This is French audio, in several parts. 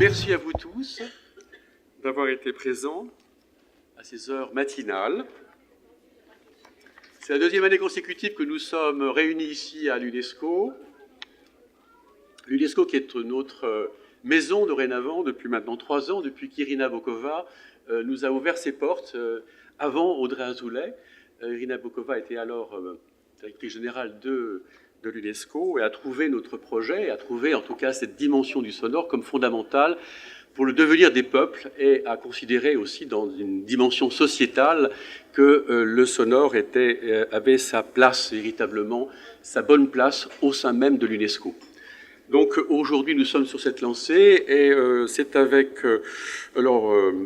Merci à vous tous d'avoir été présents à ces heures matinales. C'est la deuxième année consécutive que nous sommes réunis ici à l'UNESCO. L'UNESCO qui est notre maison dorénavant depuis maintenant 3 ans, depuis qu'Irina Bokova nous a ouvert ses portes avant Audrey Azoulay. Irina Bokova était alors directrice générale de l'UNESCO et a trouvé notre projet, et a trouvé en tout cas cette dimension du sonore comme fondamentale pour le devenir des peuples et a considéré aussi dans une dimension sociétale que le sonore avait sa place véritablement, sa bonne place au sein même de l'UNESCO. Donc aujourd'hui nous sommes sur cette lancée et c'est avec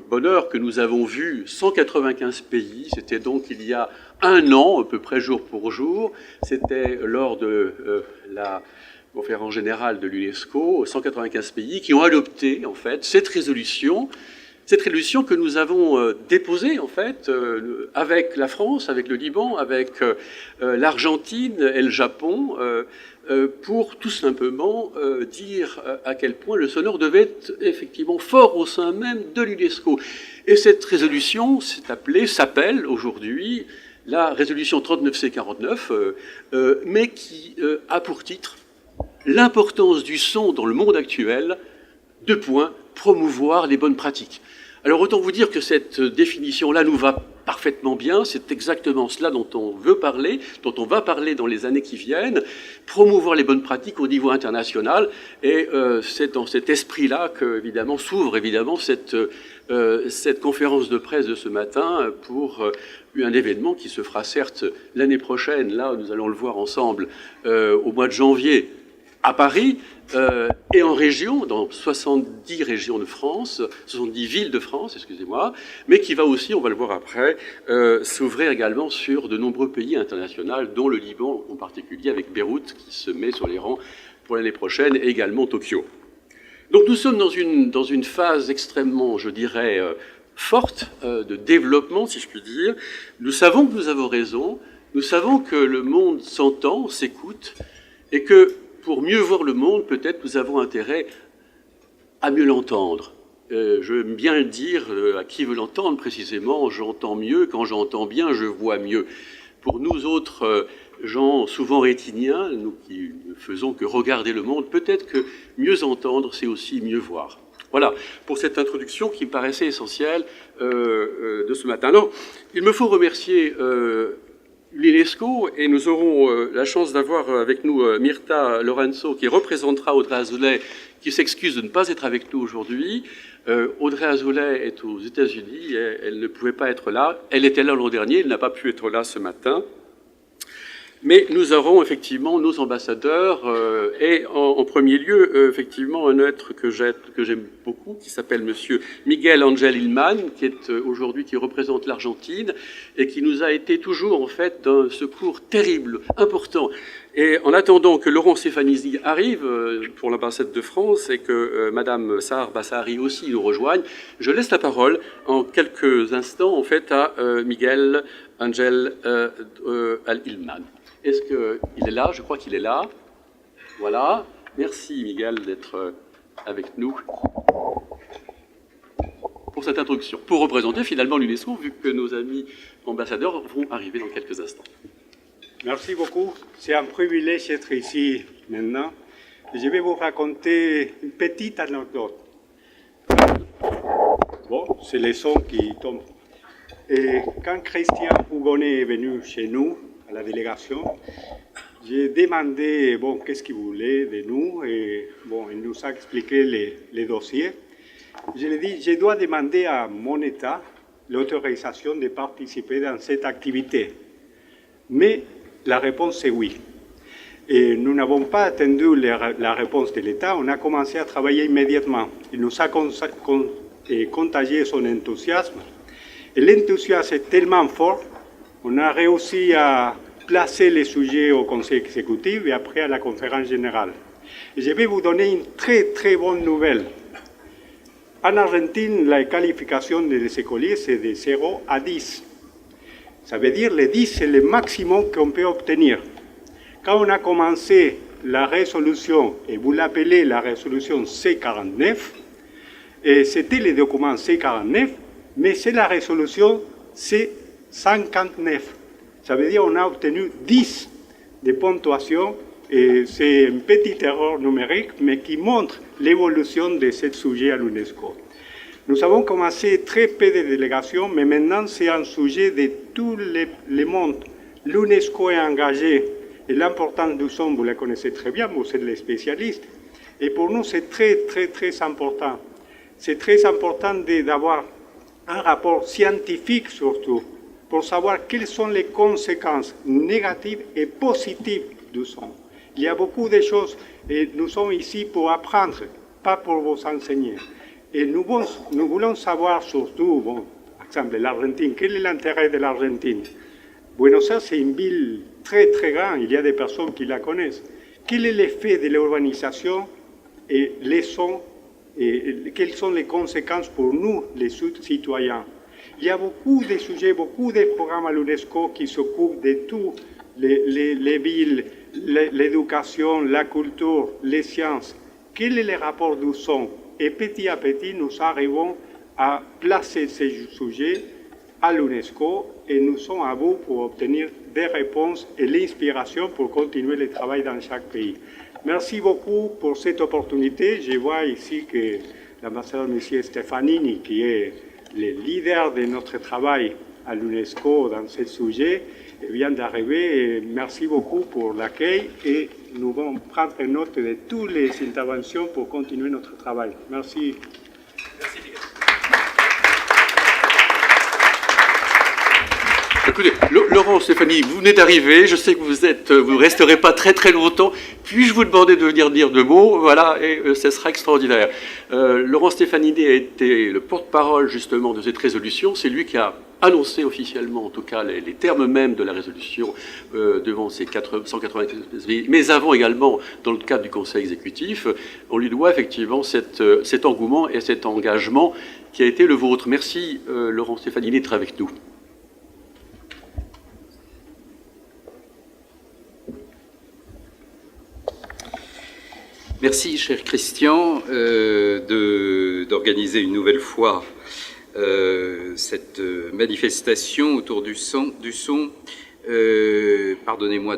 bonheur que nous avons vu 195 pays, c'était donc il y a 1 an, à peu près jour pour jour, c'était lors de la conférence générale de l'UNESCO, 195 pays qui ont adopté en fait cette résolution que nous avons déposée en fait avec la France, avec le Liban, avec l'Argentine et le Japon, pour tout simplement dire à quel point le sonore devait être effectivement fort au sein même de l'UNESCO. Et cette résolution s'appelle aujourd'hui la résolution 39C49, mais qui a pour titre l'importance du son dans le monde actuel, 2 points, promouvoir les bonnes pratiques. Alors autant vous dire que cette définition-là nous va parfaitement bien, c'est exactement cela dont on veut parler, dont on va parler dans les années qui viennent, promouvoir les bonnes pratiques au niveau international, et c'est dans cet esprit-là que évidemment s'ouvre évidemment cette conférence de presse de ce matin pour un événement qui se fera certes l'année prochaine, là nous allons le voir ensemble au mois de janvier à Paris, et en région, dans 70 régions de France, 70 villes de France, excusez-moi, mais qui va aussi, on va le voir après, s'ouvrir également sur de nombreux pays internationaux, dont le Liban en particulier, avec Beyrouth qui se met sur les rangs pour l'année prochaine, et également Tokyo. Donc nous sommes dans une phase extrêmement, je dirais, forte de développement, si je puis dire. Nous savons que nous avons raison, nous savons que le monde s'entend, s'écoute, et que pour mieux voir le monde, peut-être nous avons intérêt à mieux l'entendre. Je veux bien dire à qui veut l'entendre précisément, j'entends mieux, quand j'entends bien, je vois mieux. Pour nous autres gens souvent rétiniens, nous qui ne faisons que regarder le monde, peut-être que mieux entendre, c'est aussi mieux voir. Voilà, pour cette introduction qui me paraissait essentielle de ce matin. Alors, il me faut remercier l'UNESCO, et nous aurons la chance d'avoir avec nous Mirta Lorenzo, qui représentera Audrey Azoulay, qui s'excuse de ne pas être avec nous aujourd'hui. Audrey Azoulay est aux États-Unis, elle ne pouvait pas être là. Elle était là l'an dernier, elle n'a pas pu être là ce matin. Mais nous aurons effectivement nos ambassadeurs, et en premier lieu, effectivement, un être que j'aime beaucoup, qui s'appelle Monsieur Miguel Ángel Illman, qui représente l'Argentine, et qui nous a été toujours, en fait, d'un secours terrible, important. Et en attendant que Laurent Stefanisi arrive pour l'ambassade de France et que Madame Sahar Bassari aussi nous rejoigne, je laisse la parole en quelques instants, en fait, à Miguel Ángel Illman. Est-ce qu'il est là? Je crois qu'il est là. Voilà. Merci, Miguel, d'être avec nous pour cette introduction, pour représenter finalement l'UNESCO, vu que nos amis ambassadeurs vont arriver dans quelques instants. Merci beaucoup. C'est un privilège d'être ici maintenant. Je vais vous raconter une petite anecdote. Bon, c'est les sons qui tombent. Et quand Christian Hougonet est venu chez nous, à la délégation, j'ai demandé, bon, qu'est-ce qu'il voulait de nous, et bon, il nous a expliqué les dossiers. Je lui ai dit, je dois demander à mon État l'autorisation de participer dans cette activité. Mais la réponse est oui. Et nous n'avons pas attendu la réponse de l'État, on a commencé à travailler immédiatement. Il nous a contagié son enthousiasme. Et l'enthousiasme est tellement fort, on a réussi à placer les sujets au Conseil exécutif et après à la conférence générale. Et je vais vous donner une très très bonne nouvelle. En Argentine, la qualification des écoliers, c'est de 0 à 10. Ça veut dire que le 10, c'est le maximum qu'on peut obtenir. Quand on a commencé la résolution, et vous l'appelez la résolution C49, Et c'était le document C49, mais c'est la résolution C59. Ça veut dire qu'on a obtenu 10 de ponctuation, et c'est une petite erreur numérique, mais qui montre l'évolution de ce sujet à l'UNESCO. Nous avons commencé très peu de délégations, mais maintenant c'est un sujet de tout le monde. L'UNESCO est engagé, et l'importance du son, vous la connaissez très bien, vous êtes les spécialistes, et pour nous c'est très, très, très important. C'est très important d'avoir un rapport scientifique surtout, pour savoir quelles sont les conséquences négatives et positives du son. Il y a beaucoup de choses, et nous sommes ici pour apprendre, pas pour vous enseigner. Et nous voulons savoir surtout, bon, par exemple, l'Argentine, quel est l'intérêt de l'Argentine? Buenos Aires, c'est une ville très, très grande, il y a des personnes qui la connaissent. Quel est l'effet de l'urbanisation et les sons, et quelles sont les conséquences pour nous, les citoyens? Il y a beaucoup de sujets, beaucoup de programmes à l'UNESCO qui s'occupent de tout, les villes, l'éducation, la culture, les sciences. Quel est le rapport du son? Et petit à petit, nous arrivons à placer ces sujets à l'UNESCO et nous sommes à vous pour obtenir des réponses et l'inspiration pour continuer le travail dans chaque pays. Merci beaucoup pour cette opportunité. Je vois ici que l'ambassadeur M. Stefanini, qui est le leader de notre travail à l'UNESCO dans ce sujet, vient d'arriver. Merci beaucoup pour l'accueil et nous allons prendre note de toutes les interventions pour continuer notre travail. Merci. Merci. Écoutez, Laurent, Stéphanie, vous venez d'arriver, je sais que vous ne resterez pas très très longtemps, puis-je vous demander de venir dire deux mots, voilà, et ce sera extraordinaire. Laurent Stefanini a été le porte-parole justement de cette résolution, c'est lui qui a annoncé officiellement, en tout cas, les termes mêmes de la résolution devant ces 195 pays, mais avant également, dans le cadre du Conseil exécutif, on lui doit effectivement cet engouement et cet engagement qui a été le vôtre. Merci, Laurent Stefanini, d'être avec nous. Merci, cher Christian, d'organiser une nouvelle fois cette manifestation autour du son. Pardonnez-moi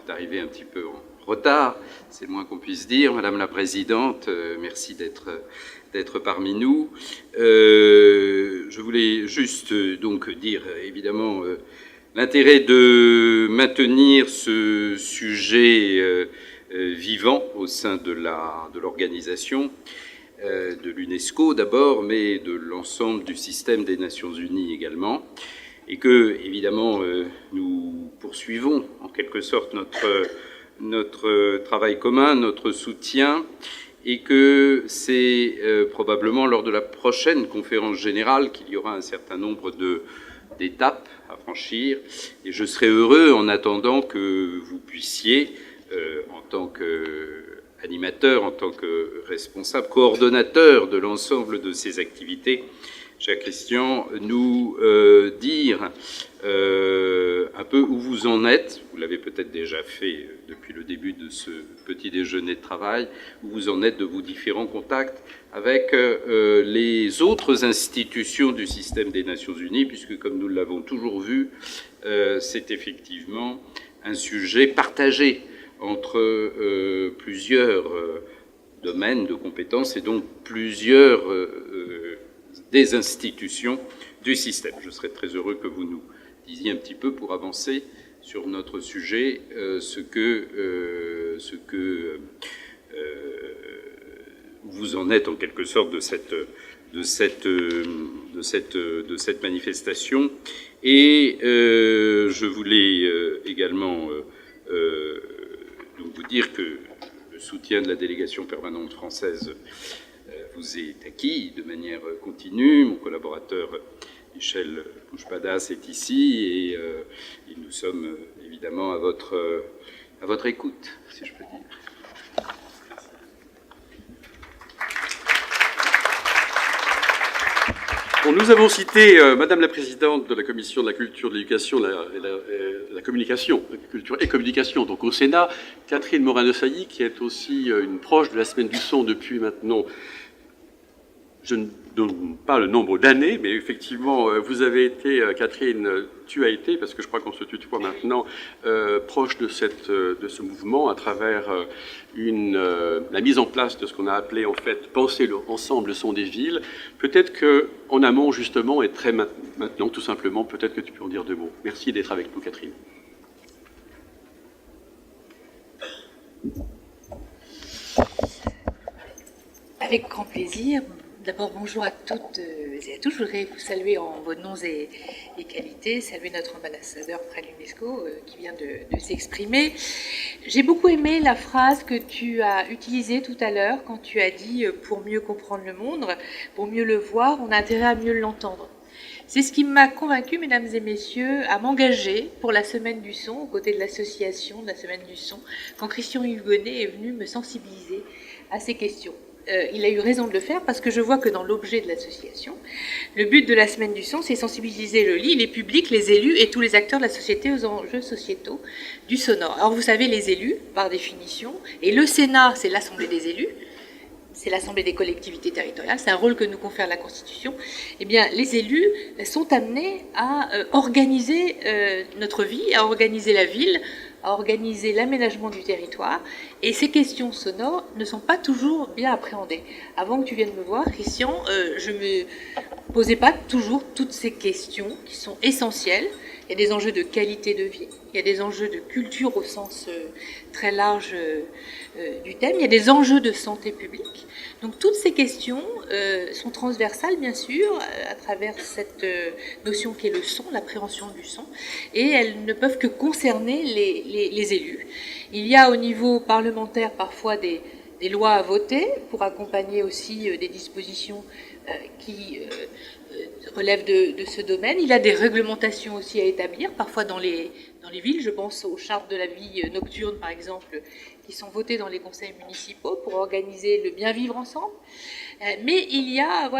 d'arriver un petit peu en retard, c'est le moins qu'on puisse dire. Madame la Présidente, merci d'être parmi nous. Je voulais juste donc dire évidemment l'intérêt de maintenir ce sujet vivant au sein de l'organisation de l'UNESCO d'abord, mais de l'ensemble du système des Nations Unies également, et que, évidemment, nous poursuivons en quelque sorte notre travail commun, notre soutien, et que c'est probablement lors de la prochaine conférence générale qu'il y aura un certain nombre d'étapes à franchir, et je serai heureux en attendant que vous puissiez en tant qu'animateur, en tant que responsable, coordonnateur de l'ensemble de ces activités, cher Christian, nous dire un peu où vous en êtes. Vous l'avez peut-être déjà fait depuis le début de ce petit déjeuner de travail, où vous en êtes de vos différents contacts avec les autres institutions du système des Nations Unies, puisque comme nous l'avons toujours vu, c'est effectivement un sujet partagé entre plusieurs domaines de compétences et donc plusieurs des institutions du système. Je serais très heureux que vous nous disiez un petit peu pour avancer sur notre sujet ce que vous en êtes en quelque sorte de cette manifestation. Et je voulais également donc vous dire que le soutien de la délégation permanente française vous est acquis de manière continue. Mon collaborateur Michel Bouchpadas est ici et nous sommes évidemment à votre écoute, si je peux dire. Bon, nous avons cité Madame la Présidente de la Commission de la Culture, de l'Éducation et la Communication, Culture et Communication, donc au Sénat, Catherine Morin-Desailly, qui est aussi une proche de la Semaine du Son depuis maintenant je ne donne pas le nombre d'années, mais effectivement, vous avez été, Catherine, tu as été, parce que je crois qu'on se tutoie maintenant, proche de ce mouvement à travers la mise en place de ce qu'on a appelé en fait penser ensemble le son des villes. Peut-être qu'en amont, justement, et très maintenant, tout simplement, peut-être que tu peux en dire deux mots. Merci d'être avec nous, Catherine. Avec grand plaisir. D'abord, bonjour à toutes et à tous. Je voudrais vous saluer en vos noms et qualités, saluer notre ambassadeur près de l'UNESCO qui vient de s'exprimer. J'ai beaucoup aimé la phrase que tu as utilisée tout à l'heure quand tu as dit « pour mieux comprendre le monde, pour mieux le voir, on a intérêt à mieux l'entendre ». C'est ce qui m'a convaincu, mesdames et messieurs, à m'engager pour la Semaine du Son, aux côtés de l'association de la Semaine du Son, quand Christian Hugonnet est venu me sensibiliser à ces questions. Il a eu raison de le faire parce que je vois que dans l'objet de l'association, le but de la Semaine du Son, c'est sensibiliser les publics, les élus et tous les acteurs de la société aux enjeux sociétaux du sonore. Alors vous savez, les élus, par définition, et le Sénat, c'est l'Assemblée des élus, c'est l'Assemblée des collectivités territoriales, c'est un rôle que nous confère la Constitution, eh bien, les élus sont amenés à organiser notre vie, à organiser la ville, à organiser l'aménagement du territoire, et ces questions sonores ne sont pas toujours bien appréhendées. Avant que tu viennes me voir, Christian, je ne me posais pas toujours toutes ces questions qui sont essentielles. Il y a des enjeux de qualité de vie, il y a des enjeux de culture au sens très large du thème, il y a des enjeux de santé publique. Donc toutes ces questions sont transversales, bien sûr, à travers cette notion qui est le son, l'appréhension du son, et elles ne peuvent que concerner les élus. Il y a au niveau parlementaire parfois des lois à voter pour accompagner aussi des dispositions qui relèvent de ce domaine. Il y a des réglementations aussi à établir, parfois dans les villes. Je pense aux chartes de la vie nocturne, par exemple, qui sont votées dans les conseils municipaux pour organiser le bien vivre ensemble. Mais il y a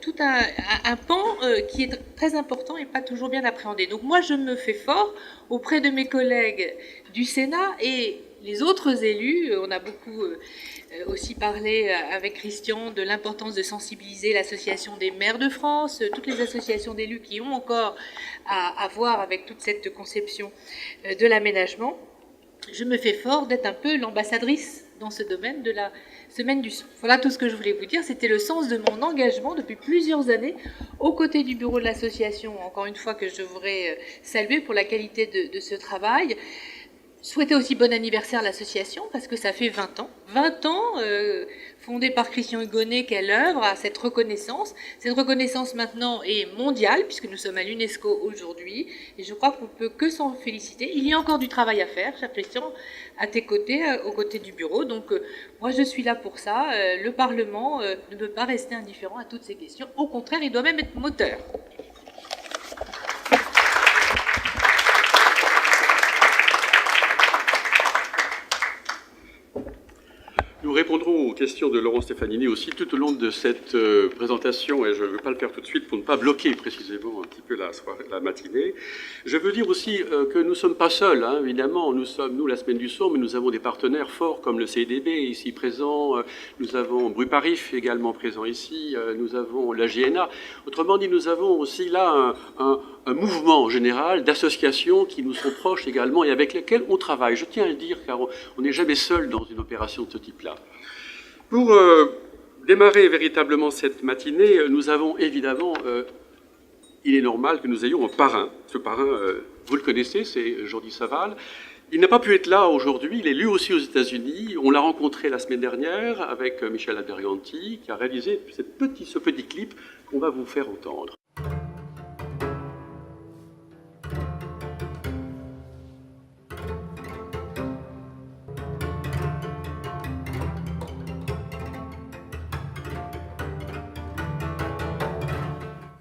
tout un pan qui est très important et pas toujours bien appréhendé. Donc moi, je me fais fort auprès de mes collègues du Sénat et les autres élus. On a beaucoup aussi parlé avec Christian de l'importance de sensibiliser l'Association des maires de France, toutes les associations d'élus qui ont encore à voir avec toute cette conception de l'aménagement. Je me fais fort d'être un peu l'ambassadrice dans ce domaine de la Semaine du Son. Voilà tout ce que je voulais vous dire. C'était le sens de mon engagement depuis plusieurs années aux côtés du bureau de l'association, encore une fois que je voudrais saluer pour la qualité de ce travail. Souhaiter aussi bon anniversaire à l'association parce que ça fait 20 ans. 20 ans fondée par Christian Hugonnet qu'elle œuvre à cette reconnaissance. Cette reconnaissance maintenant est mondiale puisque nous sommes à l'UNESCO aujourd'hui et je crois qu'on ne peut que s'en féliciter. Il y a encore du travail à faire, cher Christian, à tes côtés, aux côtés du bureau. Donc moi je suis là pour ça. Le Parlement ne peut pas rester indifférent à toutes ces questions. Au contraire, il doit même être moteur. Nous répondrons aux questions de Laurent Stefanini aussi tout au long de cette présentation, et je ne veux pas le faire tout de suite pour ne pas bloquer précisément un petit peu la matinée. Je veux dire aussi que nous ne sommes pas seuls, hein, évidemment. Nous sommes, nous, la Semaine du Son, mais nous avons des partenaires forts comme le CDB ici présent, nous avons Bruparif également présent ici, nous avons la GNA. Autrement dit, nous avons aussi là un mouvement général d'associations qui nous sont proches également et avec lesquelles on travaille. Je tiens à le dire car on n'est jamais seul dans une opération de ce type-là. Pour démarrer véritablement cette matinée, nous avons évidemment, il est normal que nous ayons un parrain. Ce parrain, vous le connaissez, c'est Jordi Savall. Il n'a pas pu être là aujourd'hui, il est lui aussi aux États-Unis. On l'a rencontré la semaine dernière avec Michel Alberganti qui a réalisé ce petit clip qu'on va vous faire entendre.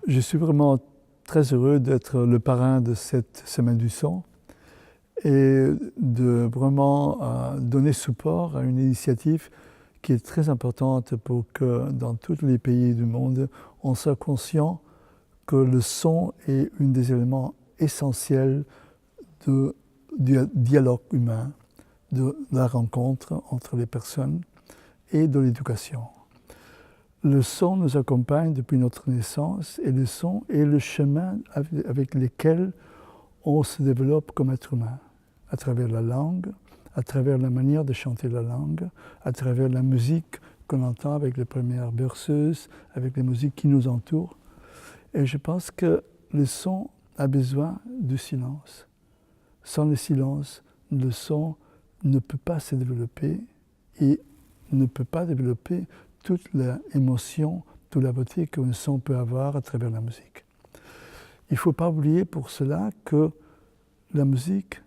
Je suis vraiment très heureux d'être le parrain de cette Semaine du Son et de vraiment donner support à une initiative qui est très importante pour que dans tous les pays du monde, on soit conscient que le son est un des éléments essentiels du dialogue humain, de la rencontre entre les personnes et de l'éducation. Le son nous accompagne depuis notre naissance et le son est le chemin avec lequel on se développe comme être humain, à travers la langue, à travers la manière de chanter la langue, à travers la musique qu'on entend avec les premières berceuses, avec les musiques qui nous entourent. Et je pense que le son a besoin du silence. Sans le silence, le son ne peut pas se développer et ne peut pas développer toute l'émotion, toute la beauté qu'un son peut avoir à travers la musique. Il ne faut pas oublier pour cela que la musique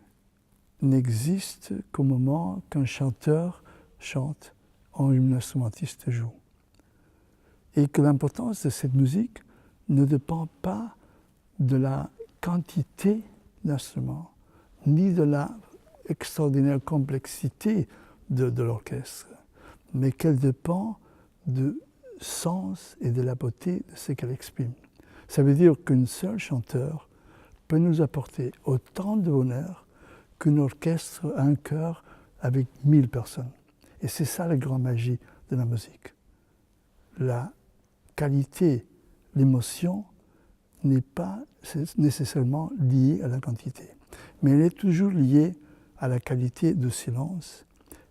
n'existe qu'au moment qu'un chanteur chante ou un instrumentiste joue. Et que l'importance de cette musique ne dépend pas de la quantité d'instruments, ni de la extraordinaire complexité de l'orchestre, mais qu'elle dépend du sens et de la beauté de ce qu'elle exprime. Ça veut dire qu'un seul chanteur peut nous apporter autant de bonheur qu'un orchestre a un chœur avec 1000 personnes. Et c'est ça la grande magie de la musique. La qualité, l'émotion n'est pas nécessairement liée à la quantité, mais elle est toujours liée à la qualité du silence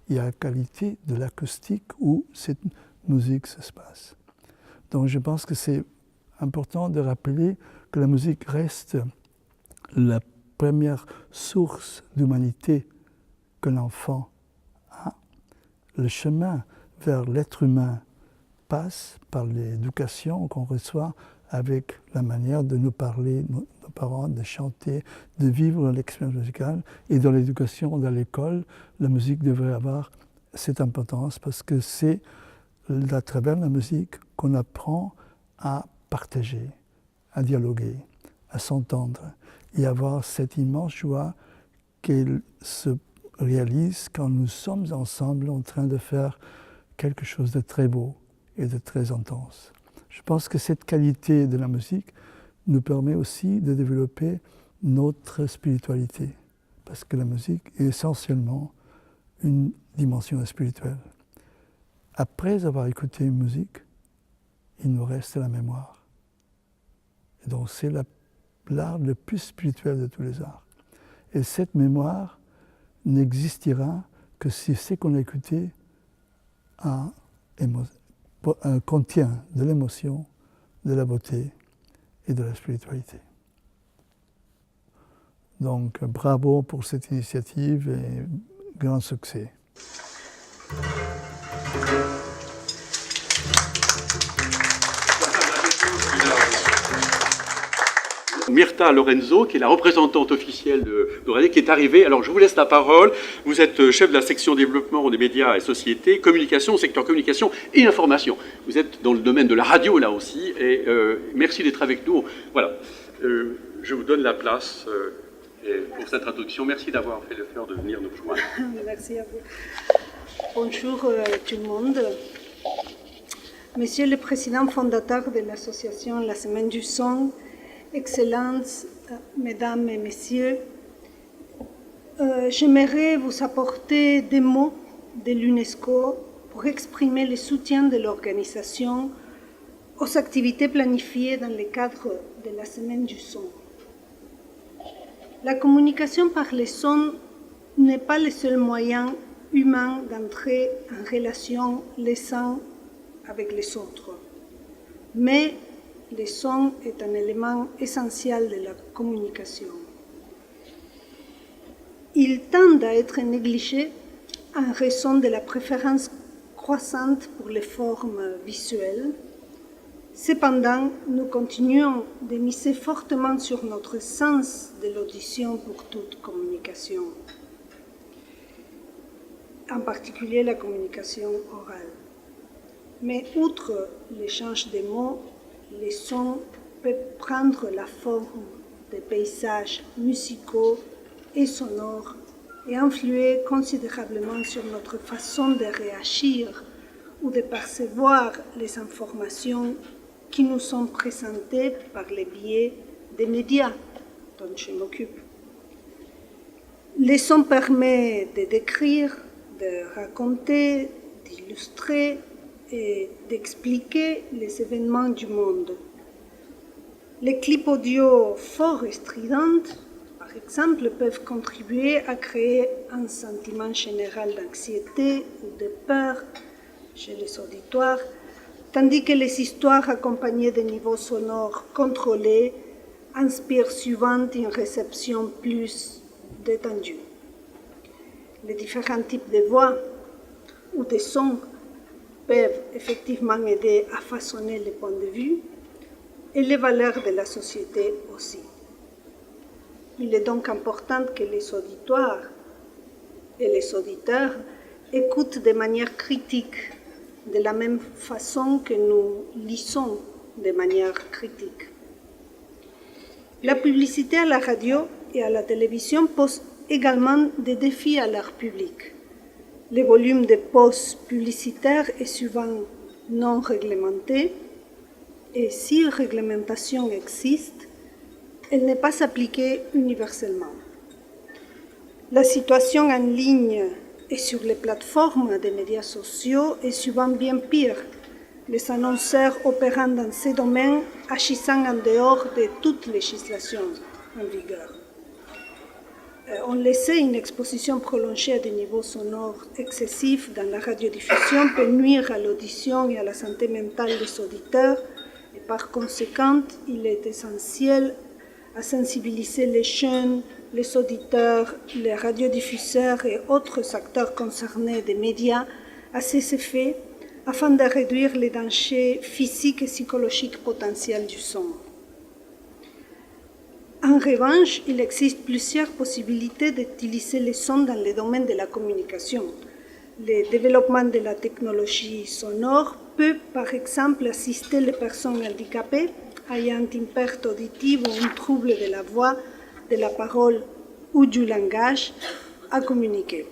et à la qualité de l'acoustique où cette musique se passe. Donc je pense que c'est important de rappeler que la musique reste la première source d'humanité que l'enfant a. Le chemin vers l'être humain passe par l'éducation qu'on reçoit avec la manière de nous parler, nos parents, de chanter, de vivre l'expérience musicale. Et dans l'éducation, dans l'école, la musique devrait avoir cette importance parce que c'est à travers la musique qu'on apprend à partager, à dialoguer, à s'entendre et avoir cette immense joie qu'elle se réalise quand nous sommes ensemble en train de faire quelque chose de très beau et de très intense. Je pense que cette qualité de la musique nous permet aussi de développer notre spiritualité, parce que la musique est essentiellement une dimension spirituelle. Après avoir écouté une musique, il nous reste la mémoire. Et donc c'est l'art le plus spirituel de tous les arts. Et cette mémoire n'existera que si ce qu'on a écouté contient de l'émotion, de la beauté et de la spiritualité. Donc bravo pour cette initiative et grand succès. Mirta Lorenzo, qui est la représentante officielle de Radio, qui est arrivée. Alors, je vous laisse la parole. Vous êtes chef de la section développement des médias et sociétés, communication, secteur communication et information. Vous êtes dans le domaine de la radio, là aussi, et merci d'être avec nous. Voilà. Je vous donne la place pour cette introduction. Merci d'avoir fait l'effort de venir nous rejoindre. Merci à vous. Bonjour tout le monde. Monsieur le Président fondateur de l'association La Semaine du Son, Excellences, Mesdames et Messieurs, j'aimerais vous apporter des mots de l'UNESCO pour exprimer le soutien de l'organisation aux activités planifiées dans le cadre de la Semaine du Son. La communication par les sons n'est pas le seul moyen humain d'entrer en relation les uns avec les autres, mais le son est un élément essentiel de la communication. Il tend à être négligé en raison de la préférence croissante pour les formes visuelles. Cependant, nous continuons de miser fortement sur notre sens de l'audition pour toute communication, en particulier la communication orale. Mais outre l'échange des mots, les sons peuvent prendre la forme de paysages musicaux et sonores et influer considérablement sur notre façon de réagir ou de percevoir les informations qui nous sont présentées par le biais des médias dont je m'occupe. Les sons permettent de décrire, de raconter, d'illustrer, et d'expliquer les événements du monde. Les clips audio forts et stridents, par exemple, peuvent contribuer à créer un sentiment général d'anxiété ou de peur chez les auditoires, tandis que les histoires accompagnées de niveaux sonores contrôlés inspirent souvent une réception plus détendue. Les différents types de voix ou de sons peuvent effectivement aider à façonner les points de vue et les valeurs de la société aussi. Il est donc important que les auditoires et les auditeurs écoutent de manière critique, de la même façon que nous lisons de manière critique. La publicité à la radio et à la télévision pose également des défis à leur public. Le volume de postes publicitaires est souvent non réglementé et si réglementation existe, elle n'est pas appliquée universellement. La situation en ligne et sur les plateformes des médias sociaux est souvent bien pire, les annonceurs opérant dans ces domaines agissant en dehors de toute législation en vigueur. On le sait, une exposition prolongée à des niveaux sonores excessifs dans la radiodiffusion peut nuire à l'audition et à la santé mentale des auditeurs et par conséquent, il est essentiel à sensibiliser les jeunes, les auditeurs, les radiodiffuseurs et autres acteurs concernés des médias à ces effets afin de réduire les dangers physiques et psychologiques potentiels du son. En revanche, il existe plusieurs possibilités d'utiliser les sons dans le domaine de la communication. Le développement de la technologie sonore peut, par exemple, assister les personnes handicapées ayant une perte auditive ou un trouble de la voix, de la parole ou du langage à communiquer.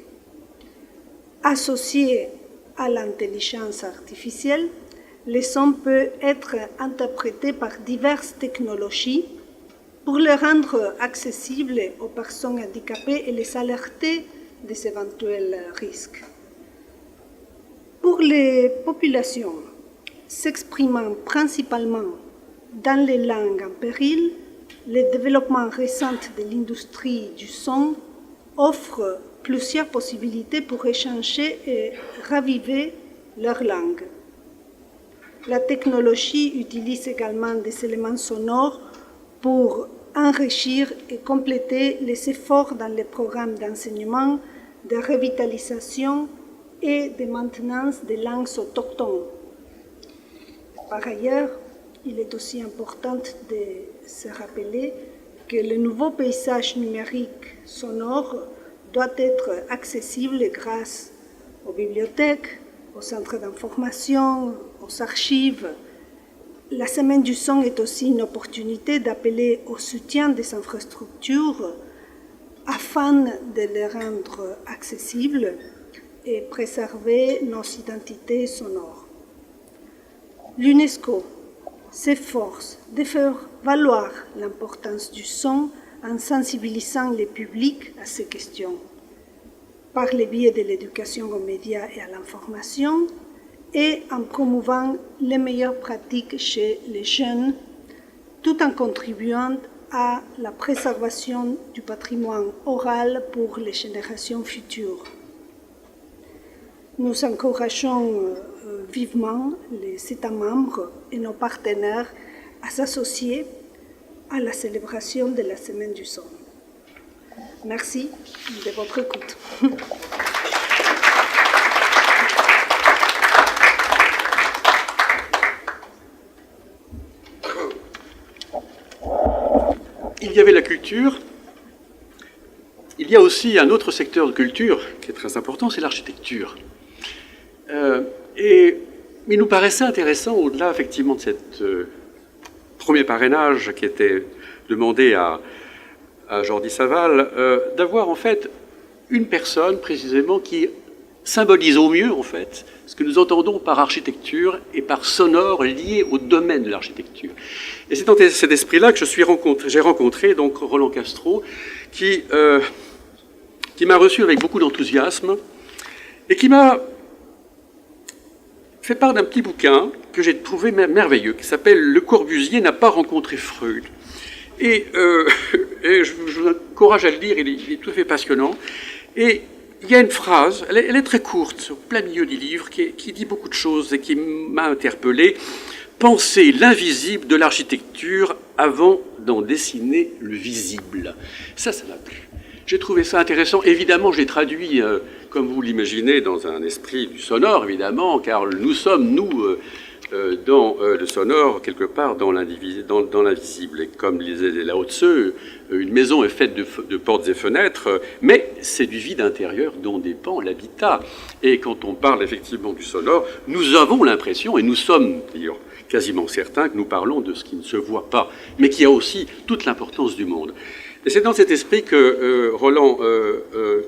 Associé à l'intelligence artificielle, le son peut être interprété par diverses technologies pour le rendre accessible aux personnes handicapées et les alerter des éventuels risques. Pour les populations s'exprimant principalement dans les langues en péril, le développement récent de l'industrie du son offre plusieurs possibilités pour échanger et raviver leur langue. La technologie utilise également des éléments sonores pour enrichir et compléter les efforts dans les programmes d'enseignement, de revitalisation et de maintenance des langues autochtones. Par ailleurs, il est aussi important de se rappeler que le nouveau paysage numérique sonore doit être accessible grâce aux bibliothèques, aux centres d'information, aux archives. La Semaine du son est aussi une opportunité d'appeler au soutien des infrastructures afin de les rendre accessibles et préserver nos identités sonores. L'UNESCO s'efforce de faire valoir l'importance du son en sensibilisant les publics à ces questions, par le biais de l'éducation aux médias et à l'information, et en promouvant les meilleures pratiques chez les jeunes, tout en contribuant à la préservation du patrimoine oral pour les générations futures. Nous encourageons vivement les États membres et nos partenaires à s'associer à la célébration de la Semaine du son. Merci de votre écoute. Il y avait la culture. Il y a aussi un autre secteur de culture qui est très important, c'est l'architecture. Et il nous paraissait intéressant, au-delà effectivement de cette premier parrainage qui était demandé à Jordi Savall, d'avoir en fait une personne précisément qui symbolise au mieux en fait ce que nous entendons par architecture et par sonore lié au domaine de l'architecture. Et c'est dans cet esprit-là que j'ai rencontré donc Roland Castro, qui m'a reçu avec beaucoup d'enthousiasme et qui m'a fait part d'un petit bouquin que j'ai trouvé merveilleux, qui s'appelle « Le Corbusier n'a pas rencontré Freud ». Et je vous encourage à le lire, il est tout à fait passionnant. Et il y a une phrase, elle est très courte, au plein milieu du livre, qui dit beaucoup de choses et qui m'a interpellé. « Pensez l'invisible de l'architecture avant d'en dessiner le visible ». Ça m'a plu. J'ai trouvé ça intéressant. Évidemment, j'ai traduit, comme vous l'imaginez, dans un esprit du sonore, évidemment, car nous sommes, dans le sonore, quelque part dans l'invisible. Et comme disait Lao Tzu, une maison est faite de portes et fenêtres, mais c'est du vide intérieur dont dépend l'habitat. Et quand on parle effectivement du sonore, nous avons l'impression, et nous sommes d'ailleurs quasiment certains, que nous parlons de ce qui ne se voit pas, mais qui a aussi toute l'importance du monde. Et c'est dans cet esprit que Roland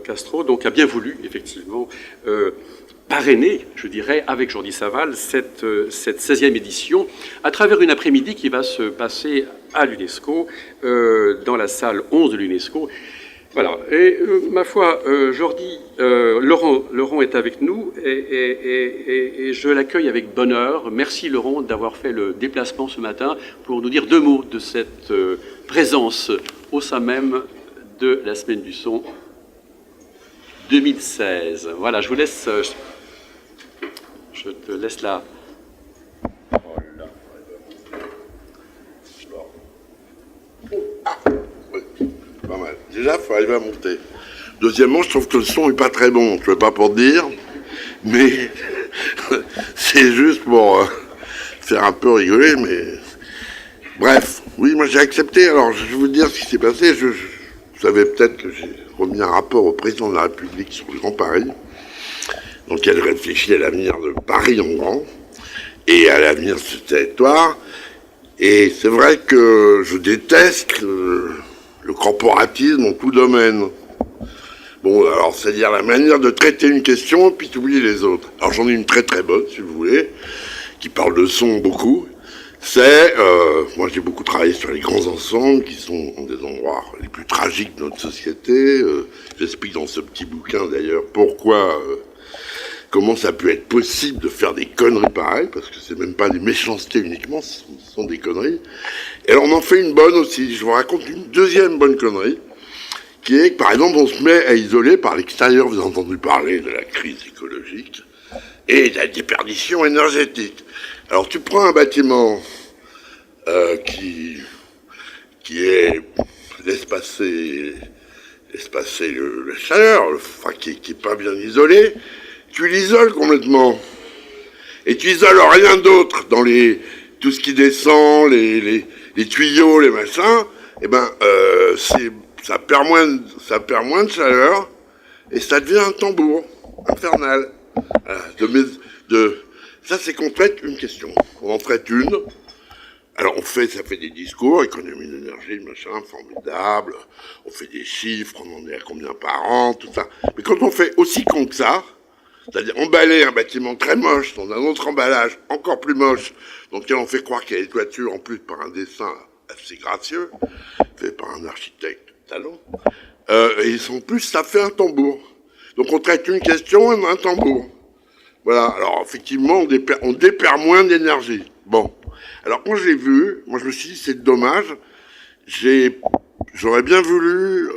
Castro donc, a bien voulu, effectivement, parrainer, je dirais, avec Jordi Savall, cette 16e édition, à travers une après-midi qui va se passer à l'UNESCO, dans la salle 11 de l'UNESCO. Voilà. Et ma foi, Jordi, Laurent est avec nous et je l'accueille avec bonheur. Merci Laurent d'avoir fait le déplacement ce matin pour nous dire 2 mots de cette présence au sein même de la Semaine du Son 2016. Voilà, je vous laisse... Je te laisse la parole. Pas mal. Déjà, il faut arriver à monter. Deuxièmement, je trouve que le son n'est pas très bon. Je ne veux pas pour dire, mais c'est juste pour faire un peu rigoler, mais... Bref, oui, moi j'ai accepté. Alors, je vais vous dire ce qui s'est passé. Vous savez peut-être que j'ai remis un rapport au président de la République sur le Grand Paris, dans lequel je réfléchis à l'avenir de Paris en grand, et à l'avenir de ce territoire. Et c'est vrai que je déteste le corporatisme en tout domaine. Bon, alors, c'est-à-dire la manière de traiter une question, puis d'oublier les autres. Alors, j'en ai une très très bonne, si vous voulez, qui parle de son beaucoup. C'est, moi j'ai beaucoup travaillé sur les grands ensembles, qui sont des endroits les plus tragiques de notre société. J'explique dans ce petit bouquin, d'ailleurs, pourquoi... comment ça peut être possible de faire des conneries pareilles, parce que c'est même pas des méchancetés uniquement, ce sont des conneries. Et alors on en fait une bonne aussi. Je vous raconte une deuxième bonne connerie, qui est que par exemple on se met à isoler par l'extérieur. Vous avez entendu parler de la crise écologique et de la déperdition énergétique. Alors tu prends un bâtiment qui laisse passer la chaleur, enfin qui est pas bien isolé. Tu l'isoles complètement. Et tu isoles rien d'autre dans tout ce qui descend, les tuyaux, les machins. Eh ben, ça perd moins de chaleur et ça devient un tambour infernal. Ça, c'est qu'on traite une question. On en traite une. Alors, ça fait des discours, économie d'énergie, machin, formidable. On fait des chiffres, on en est à combien par an, tout ça. Mais quand on fait aussi con que ça, c'est-à-dire emballer un bâtiment très moche dans un autre emballage encore plus moche, dans lequel on fait croire qu'il y a des toitures en plus par un dessin assez gracieux, fait par un architecte de talent, et en plus ça fait un tambour. Donc on traite une question et un tambour. Voilà, alors effectivement on déperd moins d'énergie. Bon, alors quand je l'ai vu, moi je me suis dit c'est dommage, j'aurais bien voulu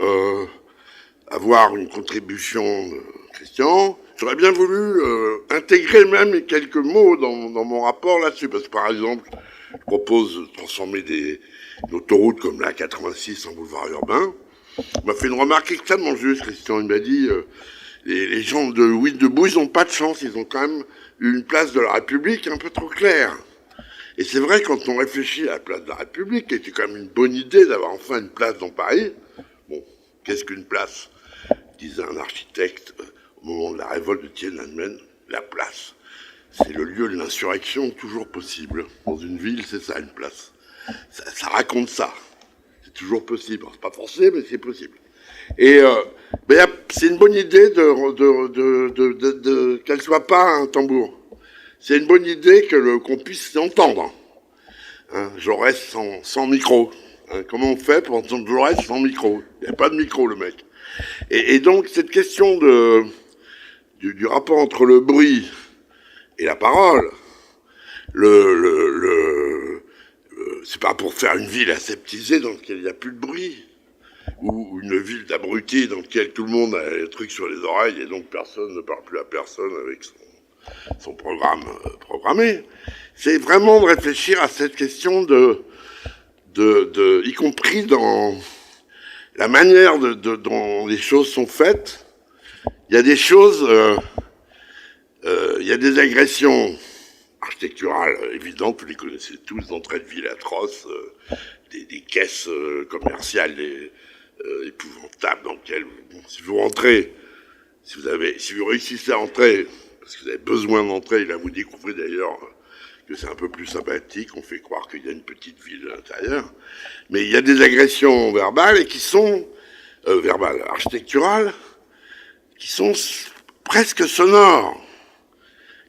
avoir une contribution de Christian. J'aurais bien voulu intégrer même quelques mots dans mon rapport là-dessus, parce que par exemple, je propose de transformer une autoroute comme la 86 en boulevard urbain. Il m'a fait une remarque extrêmement juste, Christian. Il m'a dit, les gens de Huit debout, ils n'ont pas de chance, ils ont quand même eu une place de la République un peu trop claire. Et c'est vrai, quand on réfléchit à la place de la République, c'était quand même une bonne idée d'avoir enfin une place dans Paris. Bon, qu'est-ce qu'une place, disait un architecte au moment de la révolte de Tiananmen, la place. C'est le lieu de l'insurrection toujours possible. Dans une ville, c'est ça, une place. Ça raconte ça. C'est toujours possible. C'est pas forcé, mais c'est possible. Et c'est une bonne idée qu'elle soit pas un tambour. C'est une bonne idée qu'on puisse s'entendre. Hein, Jaurès sans micro. Hein, comment on fait pour entendre Jaurès sans micro? Il n'y a pas de micro, le mec. Et donc, cette question du rapport entre le bruit et la parole. C'est pas pour faire une ville aseptisée dans laquelle il n'y a plus de bruit, ou une ville d'abrutis dans laquelle tout le monde a les trucs sur les oreilles et donc personne ne parle plus à personne avec son programme programmé. C'est vraiment de réfléchir à cette question y compris dans la manière dont les choses sont faites. Il y a des choses, il y a des agressions architecturales évidentes, vous les connaissez tous, d'entrée de ville atroces, des caisses commerciales épouvantables dans lesquelles, si vous rentrez, si vous réussissez à entrer, parce que vous avez besoin d'entrer, et là vous découvrez d'ailleurs que c'est un peu plus sympathique, on fait croire qu'il y a une petite ville à l'intérieur, mais il y a des agressions verbales et qui sont verbales, architecturales, qui sont presque sonores.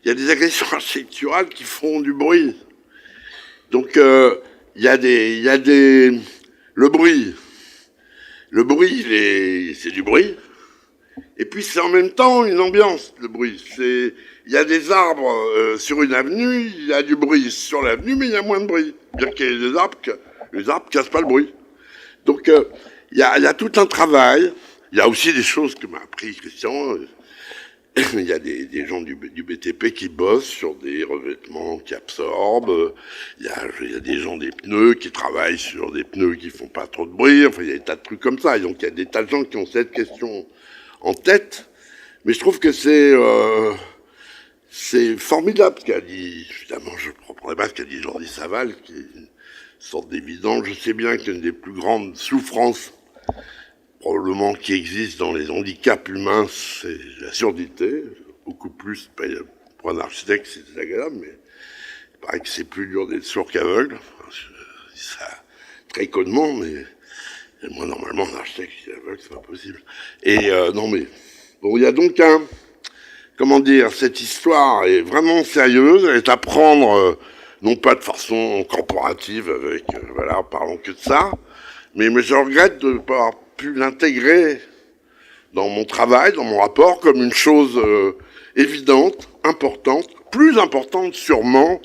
Il y a des agressions architecturales qui font du bruit. Donc le bruit. Le bruit, c'est du bruit. Et puis c'est en même temps une ambiance, le bruit. Il y a des arbres sur une avenue, il y a du bruit sur l'avenue, mais il y a moins de bruit. Bien qu'il y ait des arbres, les arbres cassent pas le bruit. Donc il y a tout un travail. Il y a aussi des choses que m'a appris Christian. Il y a des gens du BTP qui bossent sur des revêtements qui absorbent. Il y a des gens des pneus qui travaillent sur des pneus qui font pas trop de bruit. Enfin, il y a des tas de trucs comme ça. Et donc, il y a des tas de gens qui ont cette question en tête. Mais je trouve que c'est formidable ce qu'a dit, évidemment, je ne reprendrai pas ce qu'a dit Jordi Savall, qui est une sorte d'évidence. Je sais bien qu'une des plus grandes souffrances probablement qui existe dans les handicaps humains, c'est la surdité, beaucoup plus, pour un architecte c'est désagréable, mais il paraît que c'est plus dur d'être sourd qu'aveugle, enfin, je dis ça très connement, mais moi normalement un architecte qui est aveugle, c'est pas possible. Et non mais, bon, il y a donc cette histoire est vraiment sérieuse, elle est à prendre, non pas de façon corporative avec, parlons que de ça, mais je regrette de ne pas avoir pu l'intégrer dans mon travail, dans mon rapport, comme une chose évidente, importante, plus importante sûrement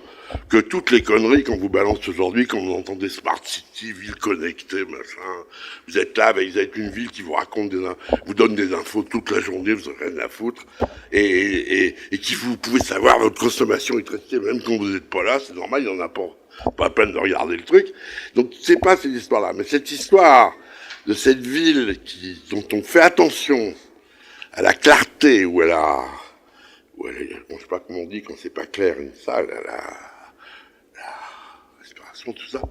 que toutes les conneries qu'on vous balance aujourd'hui, quand vous entendez Smart City, ville connectée, machin. Vous êtes là, vous êtes une ville qui vous raconte vous donne des infos toute la journée, vous n'avez rien à foutre, et qui vous pouvez savoir votre consommation électricité, même quand vous n'êtes pas là, c'est normal, il n'y en a pas la peine de regarder le truc. Donc c'est pas cette histoire-là, mais cette histoire de cette ville dont on fait attention à la clarté ou je sais pas comment on dit quand c'est pas clair une salle, à la respiration, tout ça.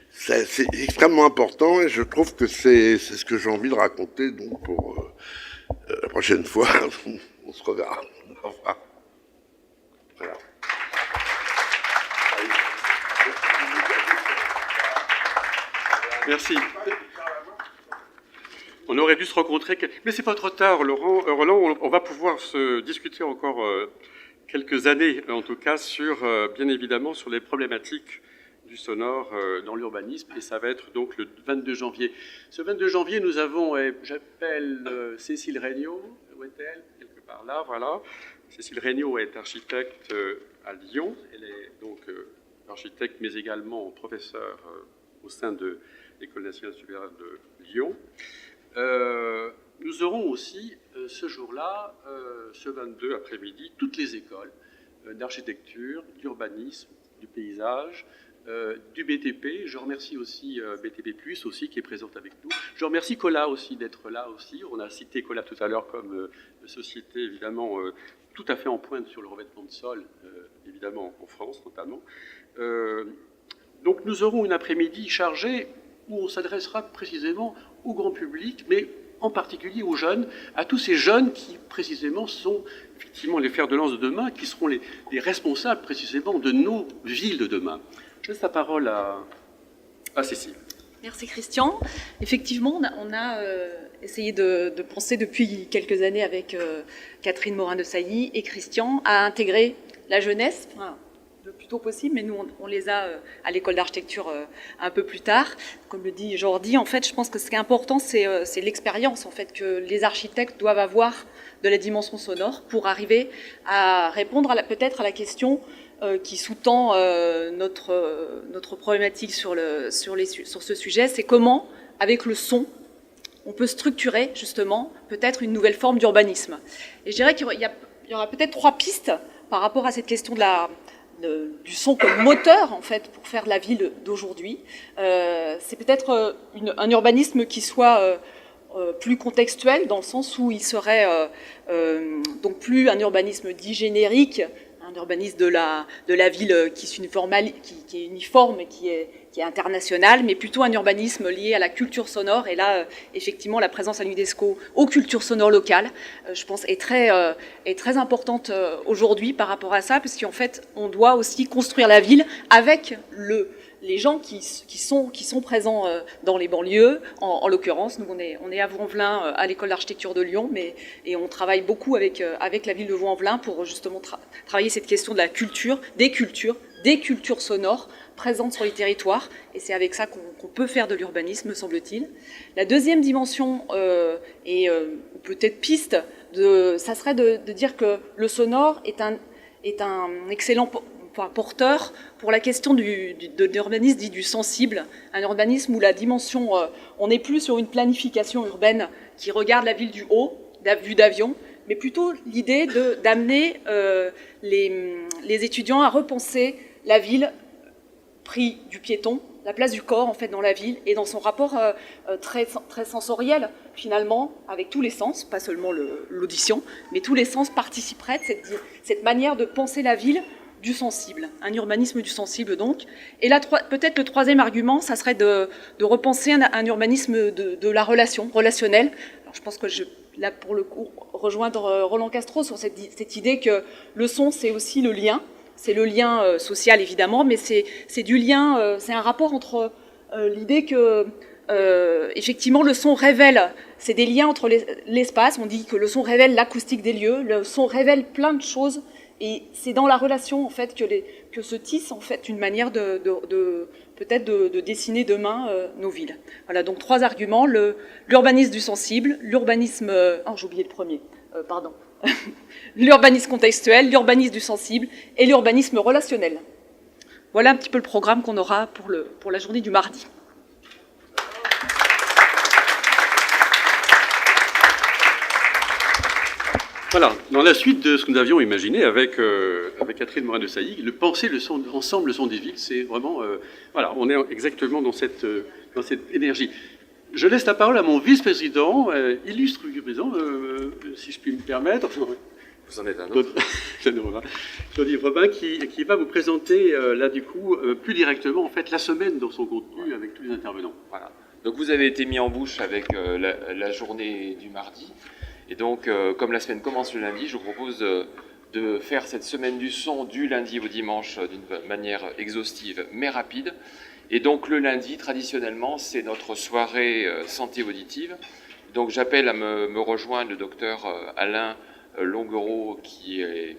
C'est extrêmement important et je trouve que c'est ce que j'ai envie de raconter donc pour la prochaine fois. On se reverra. Au revoir. Voilà. Merci. On aurait dû se rencontrer, mais c'est pas trop tard, Roland. On va pouvoir se discuter encore quelques années, en tout cas, bien évidemment, sur les problématiques du sonore dans l'urbanisme, et ça va être donc le 22 janvier. Ce 22 janvier, nous avons, j'appelle Cécile Regnault, où est-elle? Quelque part là, voilà. Cécile Regnault est architecte à Lyon. Elle est donc architecte, mais également professeure au sein de l'École nationale supérieure de Lyon. Nous aurons aussi ce jour-là, ce 22 après-midi, toutes les écoles d'architecture, d'urbanisme, du paysage, du BTP. Je remercie aussi BTP+, aussi, qui est présente avec nous. Je remercie Colas aussi d'être là aussi. On a cité Colas tout à l'heure comme société, évidemment, tout à fait en pointe sur le revêtement de sol, évidemment en France notamment. Donc nous aurons une après-midi chargée où on s'adressera précisément au grand public, mais en particulier aux jeunes, à tous ces jeunes qui, précisément, sont effectivement les fers de lance de demain, qui seront les responsables, précisément, de nos villes de demain. Je laisse la parole à Cécile. Merci Christian. Effectivement, on a essayé de penser depuis quelques années avec Catherine Morin-Desailly et Christian à intégrer la jeunesse, le plus tôt possible, mais nous, on les a à l'école d'architecture un peu plus tard. Comme le dit Jordi, en fait, je pense que ce qui est important, c'est l'expérience en fait, que les architectes doivent avoir de la dimension sonore pour arriver à répondre peut-être à la question qui sous-tend notre problématique sur ce sujet, c'est comment, avec le son, on peut structurer justement peut-être une nouvelle forme d'urbanisme. Et je dirais qu'il y aura peut-être 3 pistes par rapport à cette question du son comme moteur en fait pour faire la ville d'aujourd'hui. C'est peut-être un urbanisme qui soit plus contextuel dans le sens où il serait donc plus un urbanisme dit générique, un urbanisme de la ville qui est uniforme et qui est international, mais plutôt un urbanisme lié à la culture sonore. Et là, effectivement, la présence à l'UNESCO aux cultures sonores locales, je pense, est très importante aujourd'hui par rapport à ça, puisqu'en fait, on doit aussi construire la ville avec les gens qui sont présents dans les banlieues. En l'occurrence, nous, on est à Vaux-en-Velin, à l'école d'architecture de Lyon, et on travaille beaucoup avec la ville de Vaux-en-Velin pour justement travailler cette question de la culture, des cultures sonores présentes sur les territoires, et c'est avec ça qu'on peut faire de l'urbanisme, me semble-t-il. La deuxième dimension, et peut-être piste, ça serait de dire que le sonore est un excellent porteur pour la question de l'urbanisme dit du sensible, un urbanisme où la dimension, on n'est plus sur une planification urbaine qui regarde la ville du haut, vue d'avion, mais plutôt l'idée d'amener les étudiants à repenser la ville pris du piéton, la place du corps en fait dans la ville et dans son rapport très sensoriel finalement avec tous les sens, pas seulement l'audition, mais tous les sens participeraient de cette manière de penser la ville du sensible, un urbanisme du sensible donc. Et là peut-être le troisième argument, ça serait de repenser un urbanisme de la relationnelle. Alors je pense que là pour le coup rejoindre Roland Castro sur cette idée que le son c'est aussi le lien. C'est le lien social évidemment, mais c'est du lien, c'est un rapport entre l'idée que effectivement le son révèle, c'est des liens entre l'espace, on dit que le son révèle l'acoustique des lieux, le son révèle plein de choses, et c'est dans la relation en fait que se tisse en fait une manière peut-être de dessiner demain nos villes. Voilà donc 3 arguments, l'urbanisme du sensible, l'urbanisme, j'ai oublié le premier, pardon. L'urbanisme contextuel, l'urbanisme du sensible et l'urbanisme relationnel. Voilà un petit peu le programme qu'on aura pour la journée du mardi. Voilà, dans la suite de ce que nous avions imaginé avec Catherine Morin-Desailly, le penser ensemble le son des villes, c'est vraiment... voilà, on est exactement dans cette énergie. Je laisse la parole à mon vice-président, illustre vice-président, si je puis me permettre. Vous en êtes un autre. Claudie Robin, qui va vous présenter, là, du coup, plus directement, en fait, la semaine dans son contenu avec tous les intervenants. Voilà. Donc, vous avez été mis en bouche avec la journée du mardi. Et donc, comme la semaine commence le lundi, je vous propose de faire cette semaine du son du lundi au dimanche d'une manière exhaustive, mais rapide. Et donc le lundi, traditionnellement, c'est notre soirée santé auditive. Donc j'appelle à me rejoindre le docteur Alain Longuereau, qui est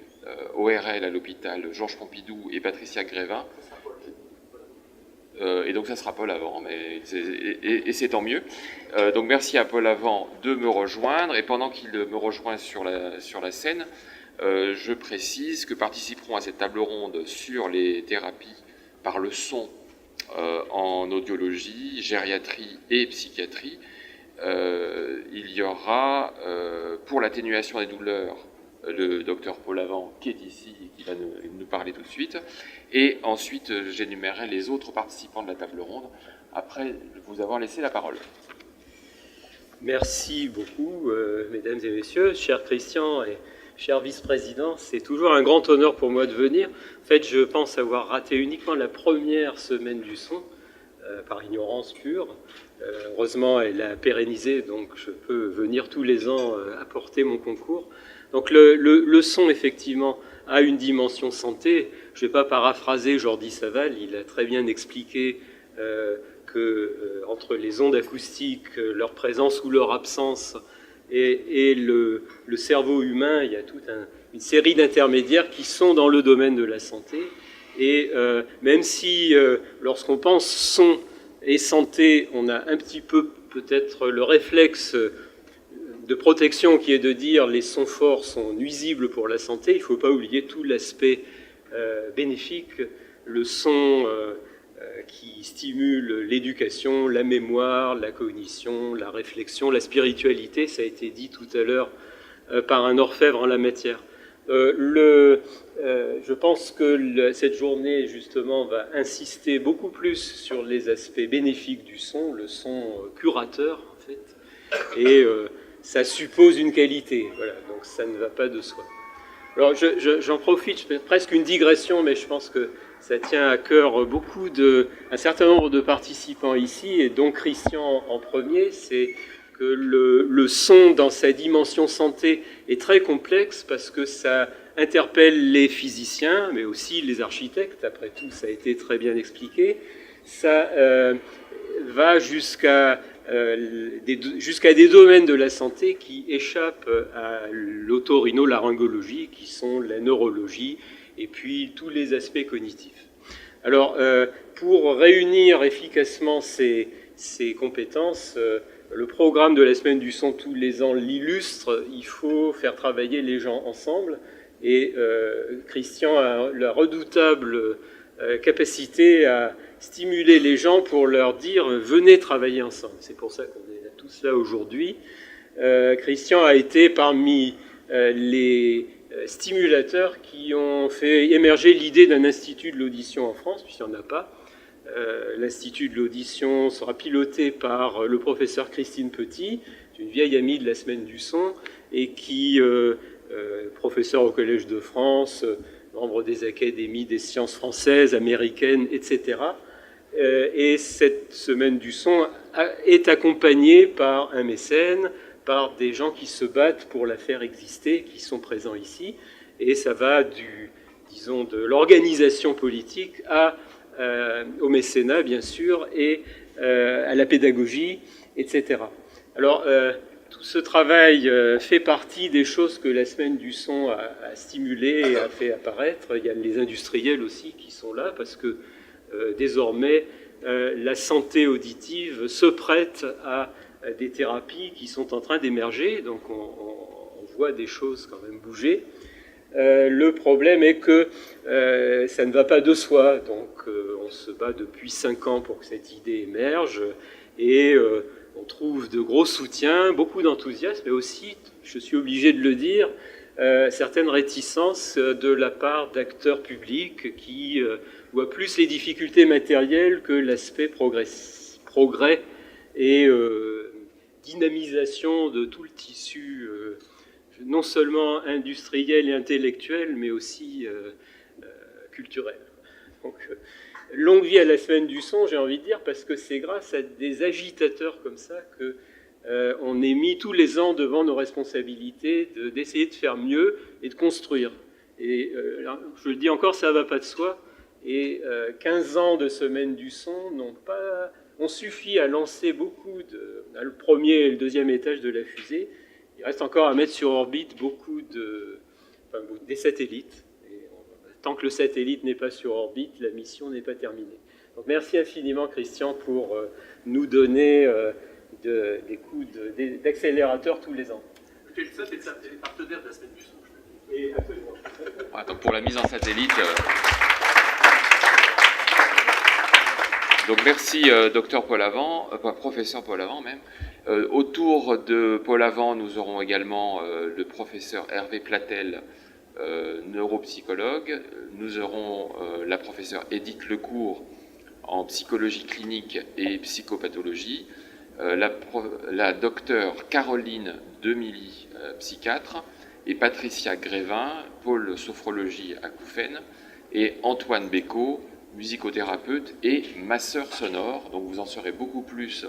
ORL à l'hôpital Georges Pompidou, et Patricia Grévin. Et donc ça sera Paul Avant, mais c'est tant mieux. Donc merci à Paul Avant de me rejoindre. Et pendant qu'il me rejoint sur la scène, je précise que participeront à cette table ronde sur les thérapies par le son en audiologie, gériatrie et psychiatrie. Il y aura, pour l'atténuation des douleurs, le docteur Paul Avant qui est ici et qui va nous parler tout de suite. Et ensuite, j'énumérerai les autres participants de la table ronde après vous avoir laissé la parole. Merci beaucoup, mesdames et messieurs, cher Christian et cher vice-président. C'est toujours un grand honneur pour moi de venir. En fait, je pense avoir raté uniquement la première semaine du son, par ignorance pure. Heureusement, elle a pérennisé, donc je peux venir tous les ans apporter mon concours. Donc le son, effectivement, a une dimension santé. Je ne vais pas paraphraser Jordi Saval, il a très bien expliqué que entre les ondes acoustiques, leur présence ou leur absence, et le cerveau humain, il y a toute une série d'intermédiaires qui sont dans le domaine de la santé. Et même si, lorsqu'on pense son et santé, on a un petit peu peut-être le réflexe de protection qui est de dire les sons forts sont nuisibles pour la santé, il ne faut pas oublier tout l'aspect bénéfique, le son qui stimule l'éducation, la mémoire, la cognition, la réflexion, la spiritualité, ça a été dit tout à l'heure par un orfèvre en la matière. Je pense que cette journée, justement, va insister beaucoup plus sur les aspects bénéfiques du son, le son curateur, en fait, et ça suppose une qualité, voilà, donc ça ne va pas de soi. Alors j'en profite, je fais presque une digression, mais je pense que ça tient à cœur un certain nombre de participants ici, et donc Christian en premier, c'est que le son dans sa dimension santé est très complexe parce que ça interpelle les physiciens, mais aussi les architectes, après tout ça a été très bien expliqué. Ça va jusqu'à des domaines de la santé qui échappent à l'otorhinolaryngologie, qui sont la neurologie et puis tous les aspects cognitifs. Alors, pour réunir efficacement ces compétences, le programme de la Semaine du Son tous les ans l'illustre, il faut faire travailler les gens ensemble, et Christian a la redoutable capacité à stimuler les gens pour leur dire « venez travailler ensemble ». C'est pour ça qu'on est tous là aujourd'hui. Christian a été parmi les stimulateurs qui ont fait émerger l'idée d'un institut de l'audition en France, puisqu'il n'y en a pas. L'Institut de l'audition sera piloté par le professeur Christine Petit, une vieille amie de la Semaine du Son, et qui, professeur au Collège de France, membre des académies des sciences françaises, américaines, etc. Et cette Semaine du Son est accompagnée par un mécène, par des gens qui se battent pour la faire exister, qui sont présents ici. Et ça va de l'organisation politique au mécénat, bien sûr, et à la pédagogie, etc. Alors, tout ce travail fait partie des choses que la Semaine du Son a stimulé et a fait apparaître. Il y a les industriels aussi qui sont là, parce que désormais, la santé auditive se prête à des thérapies qui sont en train d'émerger, donc on voit des choses quand même bouger. Le problème est que ça ne va pas de soi, donc on se bat depuis 5 ans pour que cette idée émerge, et on trouve de gros soutiens, beaucoup d'enthousiasme, mais aussi, je suis obligé de le dire, certaines réticences de la part d'acteurs publics qui voient plus les difficultés matérielles que l'aspect progrès et dynamisation de tout le tissu, non seulement industriel et intellectuel, mais aussi culturel. Donc, longue vie à la Semaine du Son, j'ai envie de dire, parce que c'est grâce à des agitateurs comme ça qu'on est mis tous les ans devant nos responsabilités d'essayer de faire mieux et de construire. Et je le dis encore, ça ne va pas de soi. Et 15 ans de Semaine du Son ont suffi à lancer beaucoup le premier et le deuxième étage de la fusée. Il reste encore à mettre sur orbite des satellites. Et tant que le satellite n'est pas sur orbite, la mission n'est pas terminée. Donc merci infiniment, Christian, pour nous donner des coups d'accélérateur tous les ans. Ça, c'est les partenaires de la Semaine du Son. Et absolument. Donc pour la mise en satellite. Donc merci, docteur Paul Avant, professeur Paul Avant même. Autour de Paul Avant, nous aurons également le professeur Hervé Platel, neuropsychologue. Nous aurons la professeure Édith Lecourt en psychologie clinique et psychopathologie, la docteure Caroline Demilly, psychiatre, et Patricia Grévin, pôle sophrologie à Couffen, et Antoine Bécaud, musicothérapeute et masseur sonore. Donc vous en saurez beaucoup plus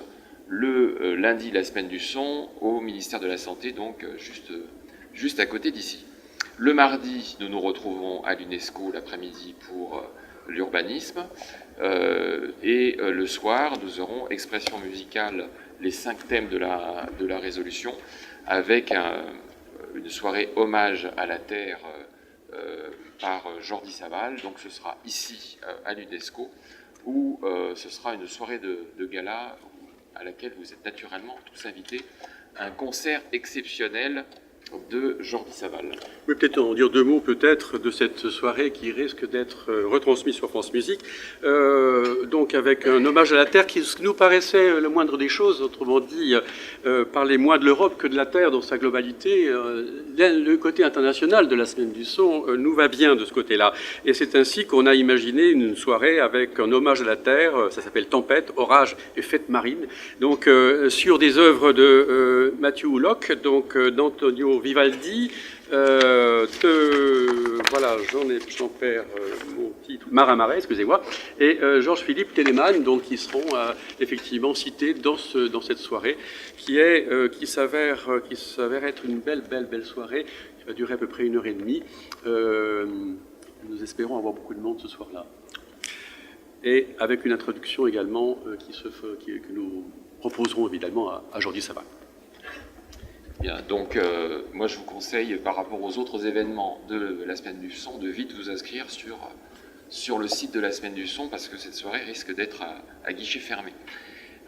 le lundi, la Semaine du Son, au ministère de la Santé, donc juste à côté d'ici. Le mardi, nous nous retrouvons à l'UNESCO l'après-midi pour l'urbanisme. Et le soir, nous aurons expression musicale, les 5 thèmes de la résolution, avec une soirée hommage à la Terre par Jordi Savall. Donc ce sera ici à l'UNESCO, où ce sera une soirée de gala à laquelle vous êtes naturellement tous invités. Un concert exceptionnel de Jordi Savall. Oui, peut-être en dire deux mots peut-être de cette soirée qui risque d'être retransmise sur France Musique, donc avec un hommage à la Terre qui nous paraissait le moindre des choses, autrement dit, parler moins de l'Europe que de la Terre dans sa globalité. Le côté international de la Semaine du Son nous va bien de ce côté-là. Et c'est ainsi qu'on a imaginé une soirée avec un hommage à la Terre, ça s'appelle Tempête, Orage et Fête marine, donc sur des œuvres de Matthew Locke, donc d'Antonio Vivaldi, voilà, j'en perds mon titre, Marin Marais, excusez-moi, et Georges-Philippe Telemann, donc qui seront effectivement cités dans cette soirée, qui s'avère être une belle soirée, qui va durer à peu près 1h30. Nous espérons avoir beaucoup de monde ce soir-là. Et avec une introduction également que nous proposerons évidemment à Jordi Savall. Bien, donc moi je vous conseille par rapport aux autres événements de la Semaine du Son de vite vous inscrire sur le site de la Semaine du Son parce que cette soirée risque d'être à guichet fermé.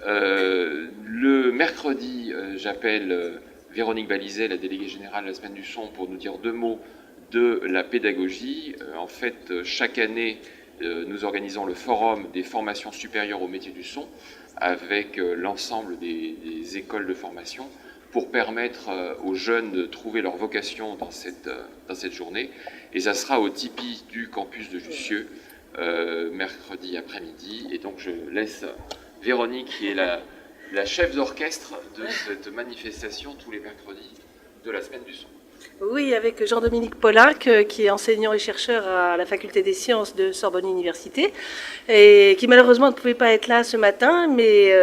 Le mercredi, j'appelle Véronique Balizet, la déléguée générale de la Semaine du Son, pour nous dire deux mots de la pédagogie. En fait, chaque année, nous organisons le forum des formations supérieures au métier du son avec l'ensemble des écoles de formation pour permettre aux jeunes de trouver leur vocation dans cette journée. Et ça sera au Tipeee du campus de Jussieu, mercredi après-midi. Et donc je laisse Véronique, qui est la chef d'orchestre de cette manifestation tous les mercredis de la Semaine du Son. Oui, avec Jean-Dominique Pollack, qui est enseignant et chercheur à la Faculté des Sciences de Sorbonne Université, et qui malheureusement ne pouvait pas être là ce matin, mais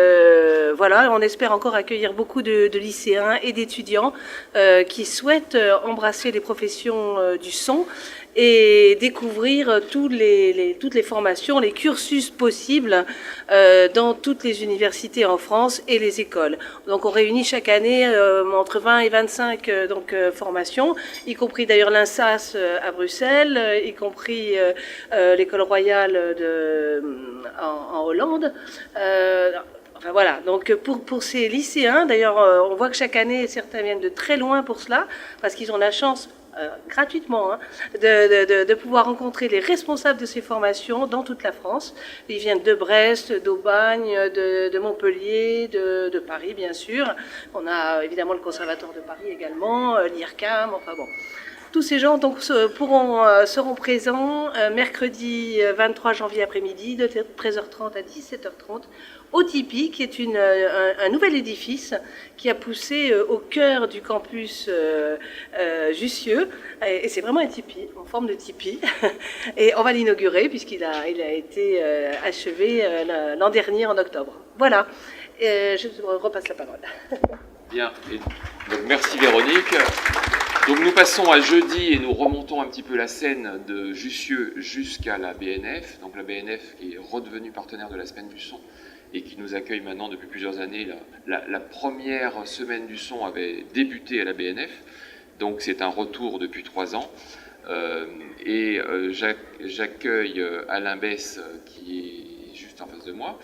voilà, on espère encore accueillir beaucoup de lycéens et d'étudiants qui souhaitent embrasser les professions du son et découvrir toutes les formations, les cursus possibles dans toutes les universités en France et les écoles. Donc on réunit chaque année entre 20 et 25 formations, y compris d'ailleurs l'INSAS à Bruxelles, y compris l'école royale en Hollande. Enfin voilà, donc pour ces lycéens, d'ailleurs on voit que chaque année certains viennent de très loin pour cela, parce qu'ils ont la chance gratuitement, de pouvoir rencontrer les responsables de ces formations dans toute la France. Ils viennent de Brest, d'Aubagne, de Montpellier, de Paris, bien sûr. On a évidemment le Conservatoire de Paris également, l'IRCAM, enfin bon. Tous ces gens donc, seront présents mercredi 23 janvier après-midi de 13h30 à 17h30 au Tipeee, qui est un nouvel édifice qui a poussé au cœur du campus Jussieu. Et c'est vraiment un Tipeee, en forme de Tipeee. Et on va l'inaugurer puisqu'il a été achevé l'an dernier en octobre. Voilà, je repasse la parole. Bien, et donc merci Véronique. Donc nous passons à jeudi et nous remontons un petit peu la scène de Jussieu jusqu'à la BNF. Donc la BNF qui est redevenue partenaire de la Semaine du Son et qui nous accueille maintenant depuis plusieurs années. La première Semaine du Son avait débuté à la BNF, donc c'est un retour depuis 3 ans. J'accueille Alain Besse qui est juste en face de moi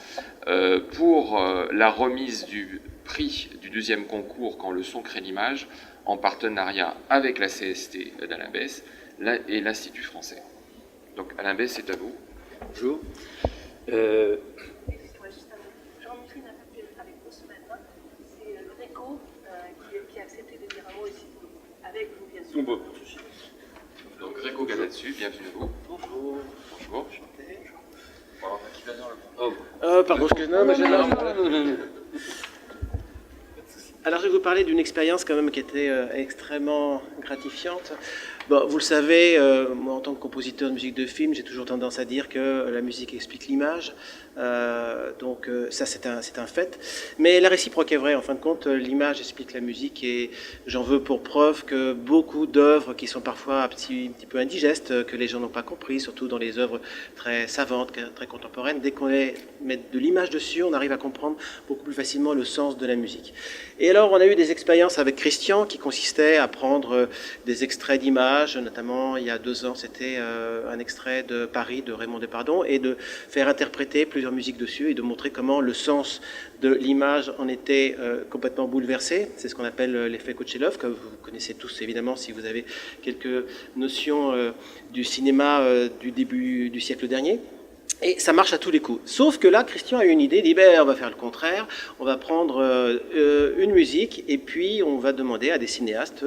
pour la remise du prix du 2e concours Quand le son crée l'image, en partenariat avec la CST d'Alain Besse et l'Institut français. Donc Alain Besse, c'est à vous. Bonjour. Jean-Michel n'a pas pu être avec vous ce matin. C'est Réco qui a accepté de dire un mot ici, avec vous bien sûr. Bon. Donc Réco Galatsu, bienvenue à vous. Bonjour. Bonjour. Bon, qui va dans le... Pardon, excusez-moi, alors, je vais vous parler d'une expérience quand même qui était extrêmement gratifiante. Bon, vous le savez, moi en tant que compositeur de musique de film, j'ai toujours tendance à dire que la musique explique l'image. Donc ça c'est un fait. Mais la réciproque est vraie. En fin de compte, l'image explique la musique et j'en veux pour preuve que beaucoup d'œuvres qui sont parfois un petit peu indigestes, que les gens n'ont pas compris, surtout dans les œuvres très savantes, très contemporaines, dès qu'on met de l'image dessus, on arrive à comprendre beaucoup plus facilement le sens de la musique. Et alors on a eu des expériences avec Christian qui consistaient à prendre des extraits d'images images, notamment il y a 2 ans, c'était un extrait de Paris de Raymond Despardons, et de faire interpréter plusieurs musiques dessus et de montrer comment le sens de l'image en était complètement bouleversé. C'est ce qu'on appelle l'effet Kochilov, que vous connaissez tous évidemment si vous avez quelques notions du cinéma du début du siècle dernier. Et ça marche à tous les coups. Sauf que là, Christian a eu une idée, il dit on va faire le contraire, on va prendre une musique et puis on va demander à des cinéastes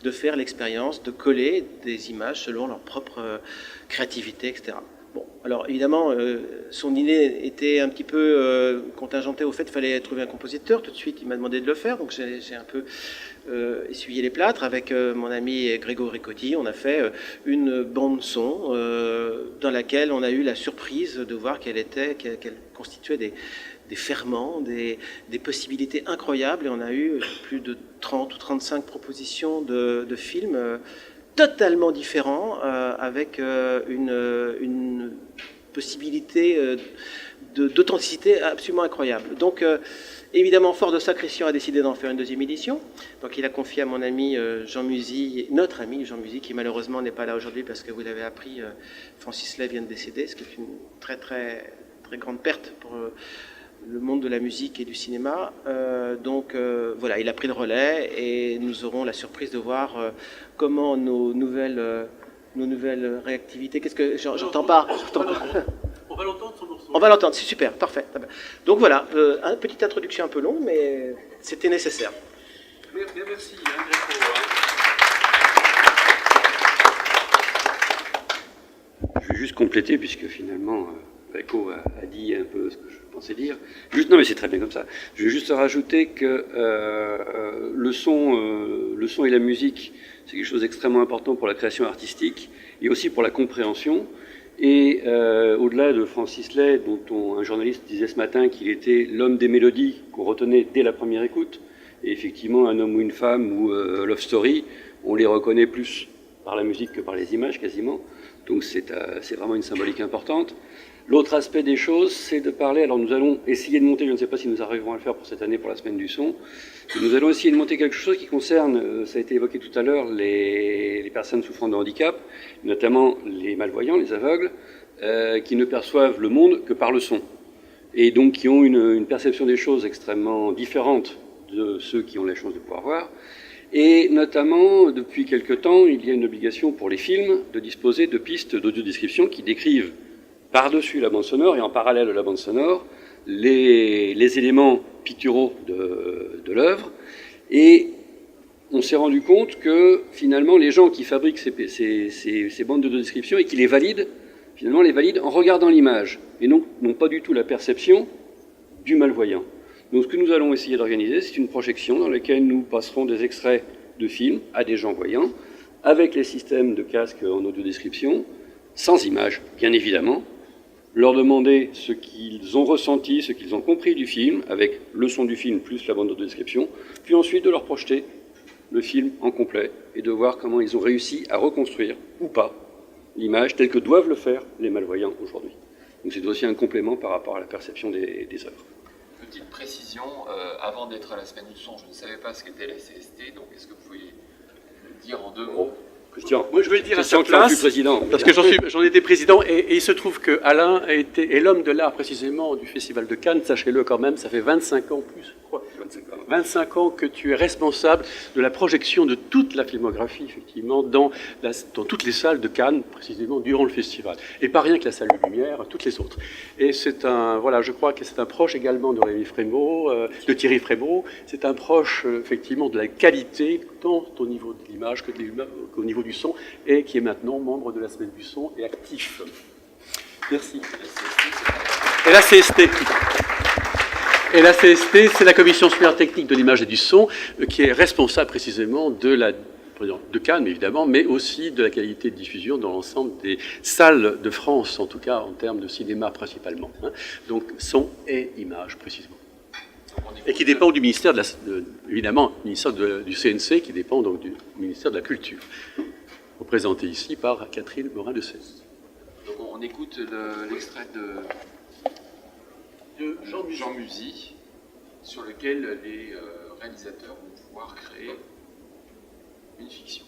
de faire l'expérience de coller des images selon leur propre créativité, etc. Bon, alors évidemment, son idée était un petit peu contingentée au fait qu'il fallait trouver un compositeur. Tout de suite, il m'a demandé de le faire, donc j'ai un peu essuyé les plâtres. Avec mon ami Grégory Coty, on a fait une bande-son dans laquelle on a eu la surprise de voir qu'elle constituait des ferments, des possibilités incroyables. Et on a eu plus de 30 ou 35 propositions de films totalement différents, avec une possibilité d'authenticité absolument incroyable. Donc, évidemment, fort de ça, Christian a décidé d'en faire une 2e édition. Donc, il a confié à mon ami Jean Musy, notre ami Jean Musy, qui malheureusement n'est pas là aujourd'hui parce que vous l'avez appris, Francis Lay vient de décéder, ce qui est une très très très grande perte pour le monde de la musique et du cinéma. Donc voilà, il a pris le relais et nous aurons la surprise de voir comment nos nouvelles réactivités... Qu'est-ce que... J'entends pas. On va l'entendre, son morceau. On va l'entendre, c'est super, parfait. Donc voilà, une petite introduction un peu longue, mais c'était nécessaire. Merci, Je vais juste compléter, puisque finalement, Gréco a dit un peu ce que je pensais dire. Non, mais c'est très bien comme ça. Je vais juste rajouter que le son et la musique, c'est quelque chose d'extrêmement important pour la création artistique et aussi pour la compréhension. Et au-delà de Francis Lay, dont un journaliste disait ce matin qu'il était l'homme des mélodies qu'on retenait dès la première écoute, et effectivement, un homme ou une femme ou Love Story, on les reconnaît plus par la musique que par les images quasiment. Donc c'est vraiment une symbolique importante. L'autre aspect des choses, c'est de parler, alors nous allons essayer de monter, je ne sais pas si nous arriverons à le faire pour cette année, pour la semaine du son, nous allons essayer de monter quelque chose qui concerne, ça a été évoqué tout à l'heure, les personnes souffrant de handicap, notamment les malvoyants, les aveugles, qui ne perçoivent le monde que par le son, et donc qui ont une perception des choses extrêmement différente de ceux qui ont la chance de pouvoir voir. Et notamment, depuis quelque temps, il y a une obligation pour les films de disposer de pistes d'audiodescription qui décrivent par-dessus la bande sonore et en parallèle de la bande sonore les éléments picturaux de l'œuvre. Et on s'est rendu compte que finalement les gens qui fabriquent ces bandes d'audiodescription et qui les valident, finalement les valident en regardant l'image et n'ont pas du tout la perception du malvoyant. Donc ce que nous allons essayer d'organiser, c'est une projection dans laquelle nous passerons des extraits de films à des gens voyants, avec les systèmes de casques en audiodescription, sans images, bien évidemment, leur demander ce qu'ils ont ressenti, ce qu'ils ont compris du film, avec le son du film plus la bande d'audiodescription, puis ensuite de leur projeter le film en complet et de voir comment ils ont réussi à reconstruire, ou pas, l'image telle que doivent le faire les malvoyants aujourd'hui. Donc c'est aussi un complément par rapport à la perception des œuvres. Petite précision, avant d'être à la semaine du son, je ne savais pas ce qu'était la CST, donc est-ce que vous pouvez le dire en 2 mots? Christian, moi je vais le dire Christian, à sa place, président, parce que j'en étais président, et il se trouve que Alain est l'homme de l'art précisément du Festival de Cannes, sachez-le quand même, ça fait 25 ans plus, je crois, 25 ans que tu es responsable de la projection de toute la filmographie, effectivement, dans toutes les salles de Cannes, précisément, durant le festival. Et pas rien que la salle de lumière, toutes les autres. Et c'est voilà, je crois que c'est un proche également de Rémi Frémaux, de Thierry Frémaux, c'est un proche, effectivement, de la qualité, tant au niveau de l'image qu'au niveau du son, et qui est maintenant membre de la Semaine du Son et actif. Merci. Et la CST. Et la CST, c'est la Commission supérieure technique de l'image et du son, qui est responsable précisément de Cannes, évidemment, mais aussi de la qualité de diffusion dans l'ensemble des salles de France, en tout cas en termes de cinéma principalement. Donc son et image, précisément. Et qui dépend du ministère, évidemment, ministère du CNC, qui dépend donc du ministère de la Culture, représenté ici par Catherine Morin-de-Cesse. Donc on écoute l'extrait de Jean Musy, sur lequel les réalisateurs vont pouvoir créer une fiction.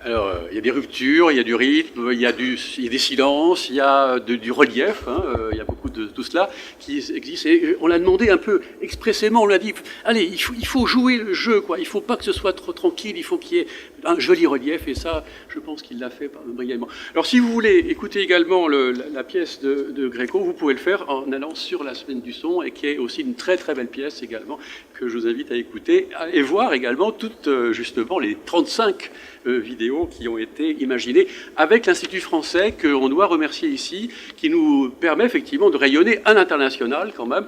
Alors, il y a des ruptures, il y a du rythme, il y a des silences, il y a du relief, il y a beaucoup de tout cela qui existe. Et on l'a demandé un peu expressément, on l'a dit, allez, il faut jouer le jeu, quoi. Il ne faut pas que ce soit trop tranquille, il faut qu'il y ait un joli relief, et ça, je pense qu'il l'a fait brillamment. Alors, si vous voulez écouter également la pièce de Gréco, vous pouvez le faire en allant sur la Semaine du Son, et qui est aussi une très très belle pièce également, que je vous invite à écouter, et voir également toutes, justement, les 35 vidéos qui ont été imaginées avec l'Institut français, qu'on doit remercier ici, qui nous permet effectivement de rayonner à l'international quand même.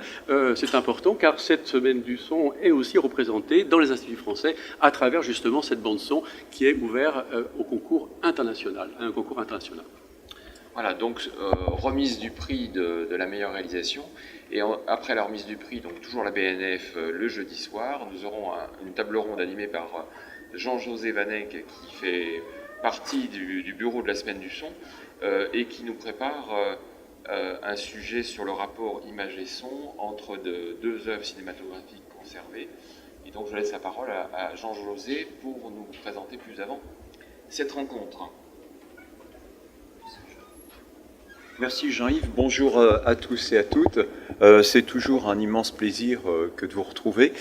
C'est important, car cette Semaine du Son est aussi représentée dans les instituts français à travers justement cette bande-son qui est ouverte au concours international, à un concours international. Voilà, donc remise du prix de la meilleure réalisation. Et après la remise du prix, donc toujours la BNF le jeudi soir, nous aurons une table ronde animée par Jean-José Vanek, qui fait partie du bureau de la Semaine du Son, et qui nous prépare un sujet sur le rapport image et son entre deux œuvres cinématographiques conservées. Et donc je laisse la parole à Jean-José pour nous présenter plus avant cette rencontre. Merci Jean-Yves, bonjour à tous et à toutes. C'est toujours un immense plaisir que de vous retrouver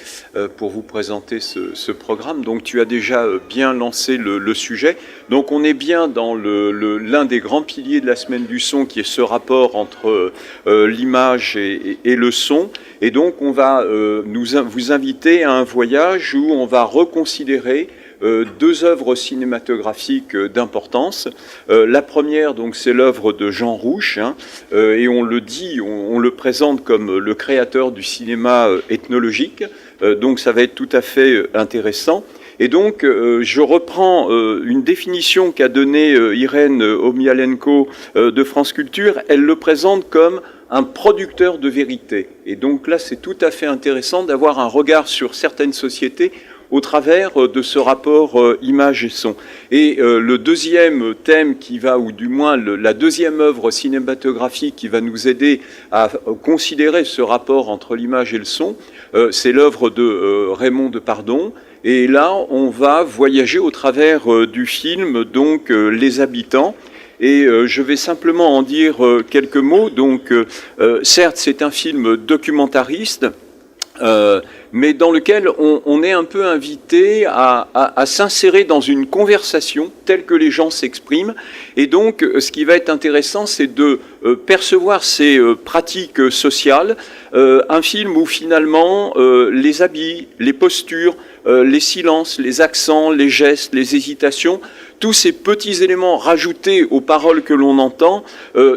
pour vous présenter ce programme. Donc tu as déjà bien lancé le sujet. Donc on est bien dans l'un des grands piliers de la Semaine du Son, qui est ce rapport entre l'image et le son. Et donc on va vous inviter à un voyage où on va reconsidérer deux œuvres cinématographiques d'importance. La première, donc, c'est l'œuvre de Jean Rouch, et on le dit, on le présente comme le créateur du cinéma ethnologique. Donc, ça va être tout à fait intéressant. Et donc, je reprends une définition qu'a donnée Irène Omialenko de France Culture. Elle le présente comme un producteur de vérité. Et donc là, c'est tout à fait intéressant d'avoir un regard sur certaines sociétés au travers de ce rapport image et son. Et le deuxième thème qui va, ou du moins la deuxième œuvre cinématographique qui va nous aider à considérer ce rapport entre l'image et le son, c'est l'œuvre de Raymond Depardon. Et là, on va voyager au travers du film, donc Les Habitants. Et je vais simplement en dire quelques mots. Donc, certes, c'est un film documentariste, mais dans lequel on est un peu invité à s'insérer dans une conversation telle que les gens s'expriment. Et donc, ce qui va être intéressant, c'est de percevoir ces pratiques sociales. Un film où finalement, les habits, les postures, les silences, les accents, les gestes, les hésitations, tous ces petits éléments rajoutés aux paroles que l'on entend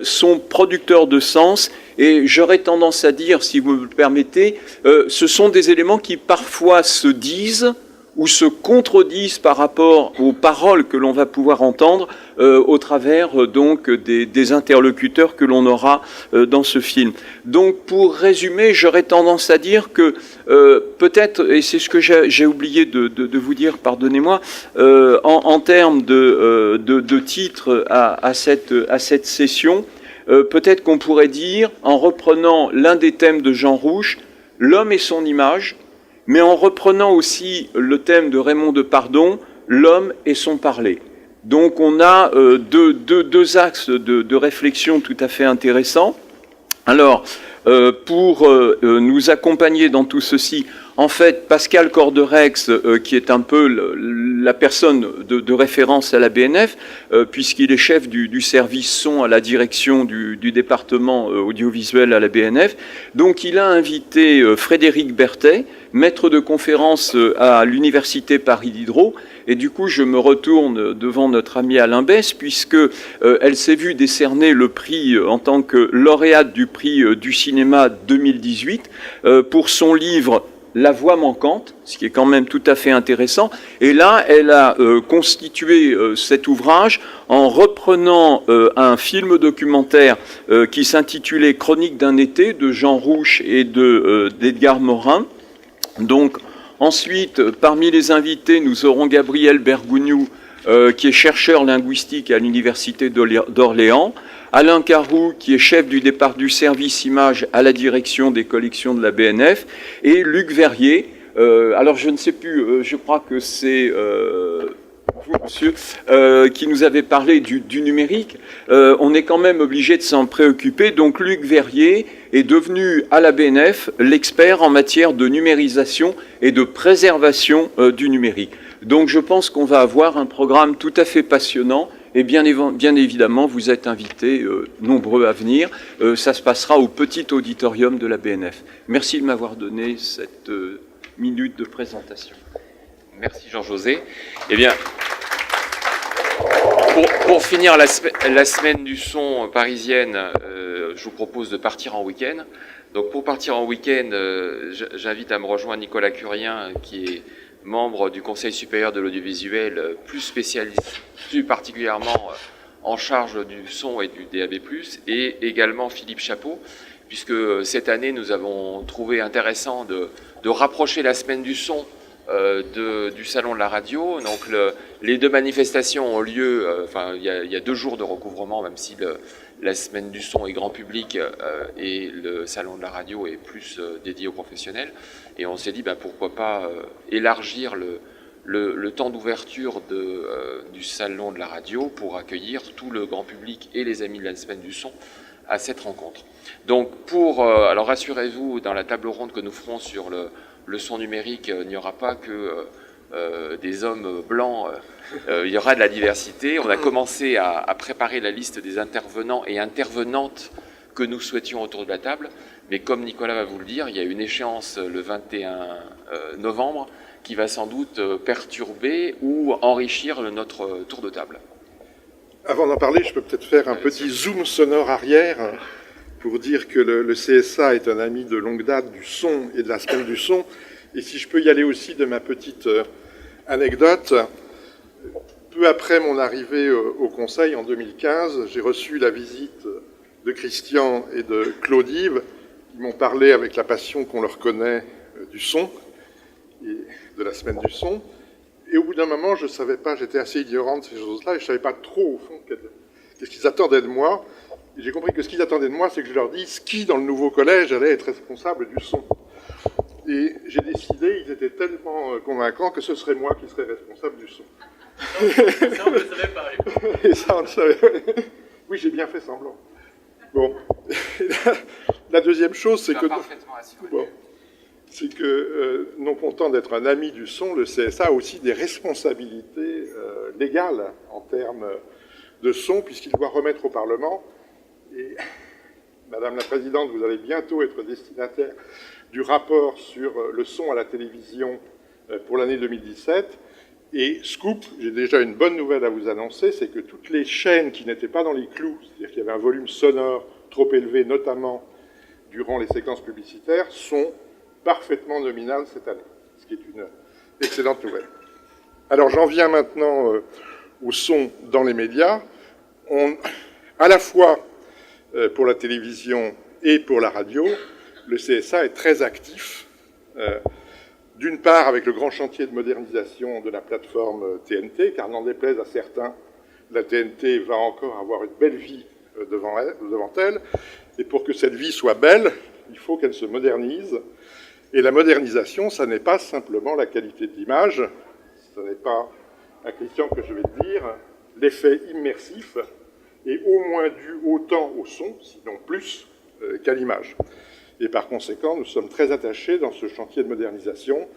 sont producteurs de sens. Et j'aurais tendance à dire, si vous me le permettez, ce sont des éléments qui parfois se disent ou se contredisent par rapport aux paroles que l'on va pouvoir entendre au travers donc des interlocuteurs que l'on aura dans ce film. Donc pour résumer, j'aurais tendance à dire que peut-être, et c'est ce que j'ai oublié de vous dire, pardonnez-moi, en termes de titre à cette session, peut-être qu'on pourrait dire, en reprenant l'un des thèmes de Jean Rouch, l'homme et son image, mais en reprenant aussi le thème de Raymond Depardon, l'homme et son parler. Donc on a deux axes de réflexion tout à fait intéressants. Alors, pour nous accompagner dans tout ceci, en fait, Pascal Corderex, qui est un peu la personne de référence à la BNF, puisqu'il est chef du service son à la direction du département audiovisuel à la BNF, donc il a invité Frédéric Berthet, maître de conférence à l'université Paris Diderot, et du coup je me retourne devant notre amie Alain Besse, puisque elle s'est vue décerner le prix en tant que lauréate du prix du cinéma 2018 pour son livre La voix manquante, ce qui est quand même tout à fait intéressant. Et là, elle a constitué cet ouvrage en reprenant un film documentaire qui s'intitulait Chronique d'un été de Jean Rouch et d'Edgar Morin. Donc, ensuite, parmi les invités, nous aurons Gabriel Bergougnou, qui est chercheur linguistique à l'Université d'Orléans, Alain Carroux, qui est chef du service images à la direction des collections de la BNF, et Luc Verrier. Alors, je ne sais plus, je crois que c'est vous, monsieur, qui nous avait parlé du numérique. On est quand même obligé de s'en préoccuper. Donc Luc Verrier est devenu à la BNF l'expert en matière de numérisation et de préservation du numérique. Donc je pense qu'on va avoir un programme tout à fait passionnant. Et bien évidemment, vous êtes invités, nombreux à venir. Ça se passera au petit auditorium de la BNF. Merci de m'avoir donné cette minute de présentation. Merci Jean-José. Eh bien, pour finir la semaine du son parisienne, je vous propose de partir en week-end. Donc pour partir en week-end, j'invite à me rejoindre Nicolas Curien, qui est membre du Conseil supérieur de l'audiovisuel, plus particulièrement en charge du son et du DAB+, et également Philippe Chapeau, puisque cette année nous avons trouvé intéressant de rapprocher la semaine du son du salon de la radio. Donc les deux manifestations ont lieu, il y a 2 jours de recouvrement, même si la semaine du son est grand public et le salon de la radio est plus dédié aux professionnels. Et on s'est dit pourquoi pas élargir le temps d'ouverture du salon de la radio pour accueillir tout le grand public et les amis de la semaine du son à cette rencontre. Donc alors rassurez-vous, dans la table ronde que nous ferons sur le son numérique, il n'y aura pas que des hommes blancs, il y aura de la diversité. On a commencé à préparer la liste des intervenants et intervenantes que nous souhaitions autour de la table, mais comme Nicolas va vous le dire, il y a une échéance le 21 novembre qui va sans doute perturber ou enrichir notre tour de table. Avant d'en parler, je peux peut-être faire un petit zoom sonore arrière pour dire que le CSA est un ami de longue date du son et de la semaine du son. Et si je peux y aller aussi de ma petite anecdote, peu après mon arrivée au Conseil en 2015, j'ai reçu la visite de Christian et de Claude-Yves, qui m'ont parlé avec la passion qu'on leur connaît du son et de la semaine du son. Et au bout d'un moment, je ne savais pas, j'étais assez ignorant de ces choses-là, et je ne savais pas trop, au fond, qu'est-ce qu'ils attendaient de moi. Et j'ai compris que ce qu'ils attendaient de moi, c'est que je leur dise qui, dans le nouveau collège, allait être responsable du son. Et j'ai décidé, ils étaient tellement convaincants que ce serait moi qui serais responsable du son. Ça, on ne le savait pas. Et ça, on le savait pas. Oui, j'ai bien fait semblant. Bon. La deuxième chose, c'est que... Bon. C'est que, non content d'être un ami du son, le CSA a aussi des responsabilités légales en termes de son, puisqu'il doit remettre au Parlement, et Madame la Présidente, vous allez bientôt être destinataire du rapport sur le son à la télévision pour l'année 2017, et scoop, j'ai déjà une bonne nouvelle à vous annoncer, c'est que toutes les chaînes qui n'étaient pas dans les clous, c'est-à-dire qu'il y avait un volume sonore trop élevé, notamment durant les séquences publicitaires, sont parfaitement nominal cette année, ce qui est une excellente nouvelle. Alors j'en viens maintenant au son dans les médias. À la fois pour la télévision et pour la radio, le CSA est très actif, d'une part avec le grand chantier de modernisation de la plateforme TNT, car n'en déplaise à certains, la TNT va encore avoir une belle vie devant elle, et pour que cette vie soit belle, il faut qu'elle se modernise. Et la modernisation, ça n'est pas simplement la qualité de l'image, ce n'est pas, à Christian que je vais te dire, l'effet immersif est au moins dû autant au son, sinon plus, qu'à l'image. Et par conséquent, nous sommes très attachés dans ce chantier de modernisation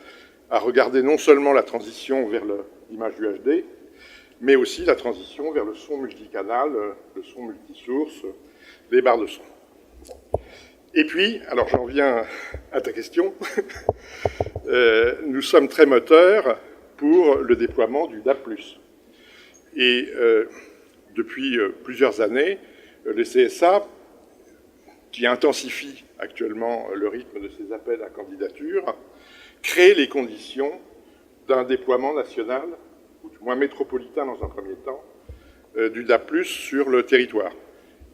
à regarder non seulement la transition vers l'image UHD, mais aussi la transition vers le son multicanal, le son multisource, les barres de son. Et puis, alors j'en viens à ta question, nous sommes très moteurs pour le déploiement du DAB+. Et depuis plusieurs années, le CSA, qui intensifie actuellement le rythme de ses appels à candidature, crée les conditions d'un déploiement national, ou du moins métropolitain dans un premier temps, du DAB+, sur le territoire.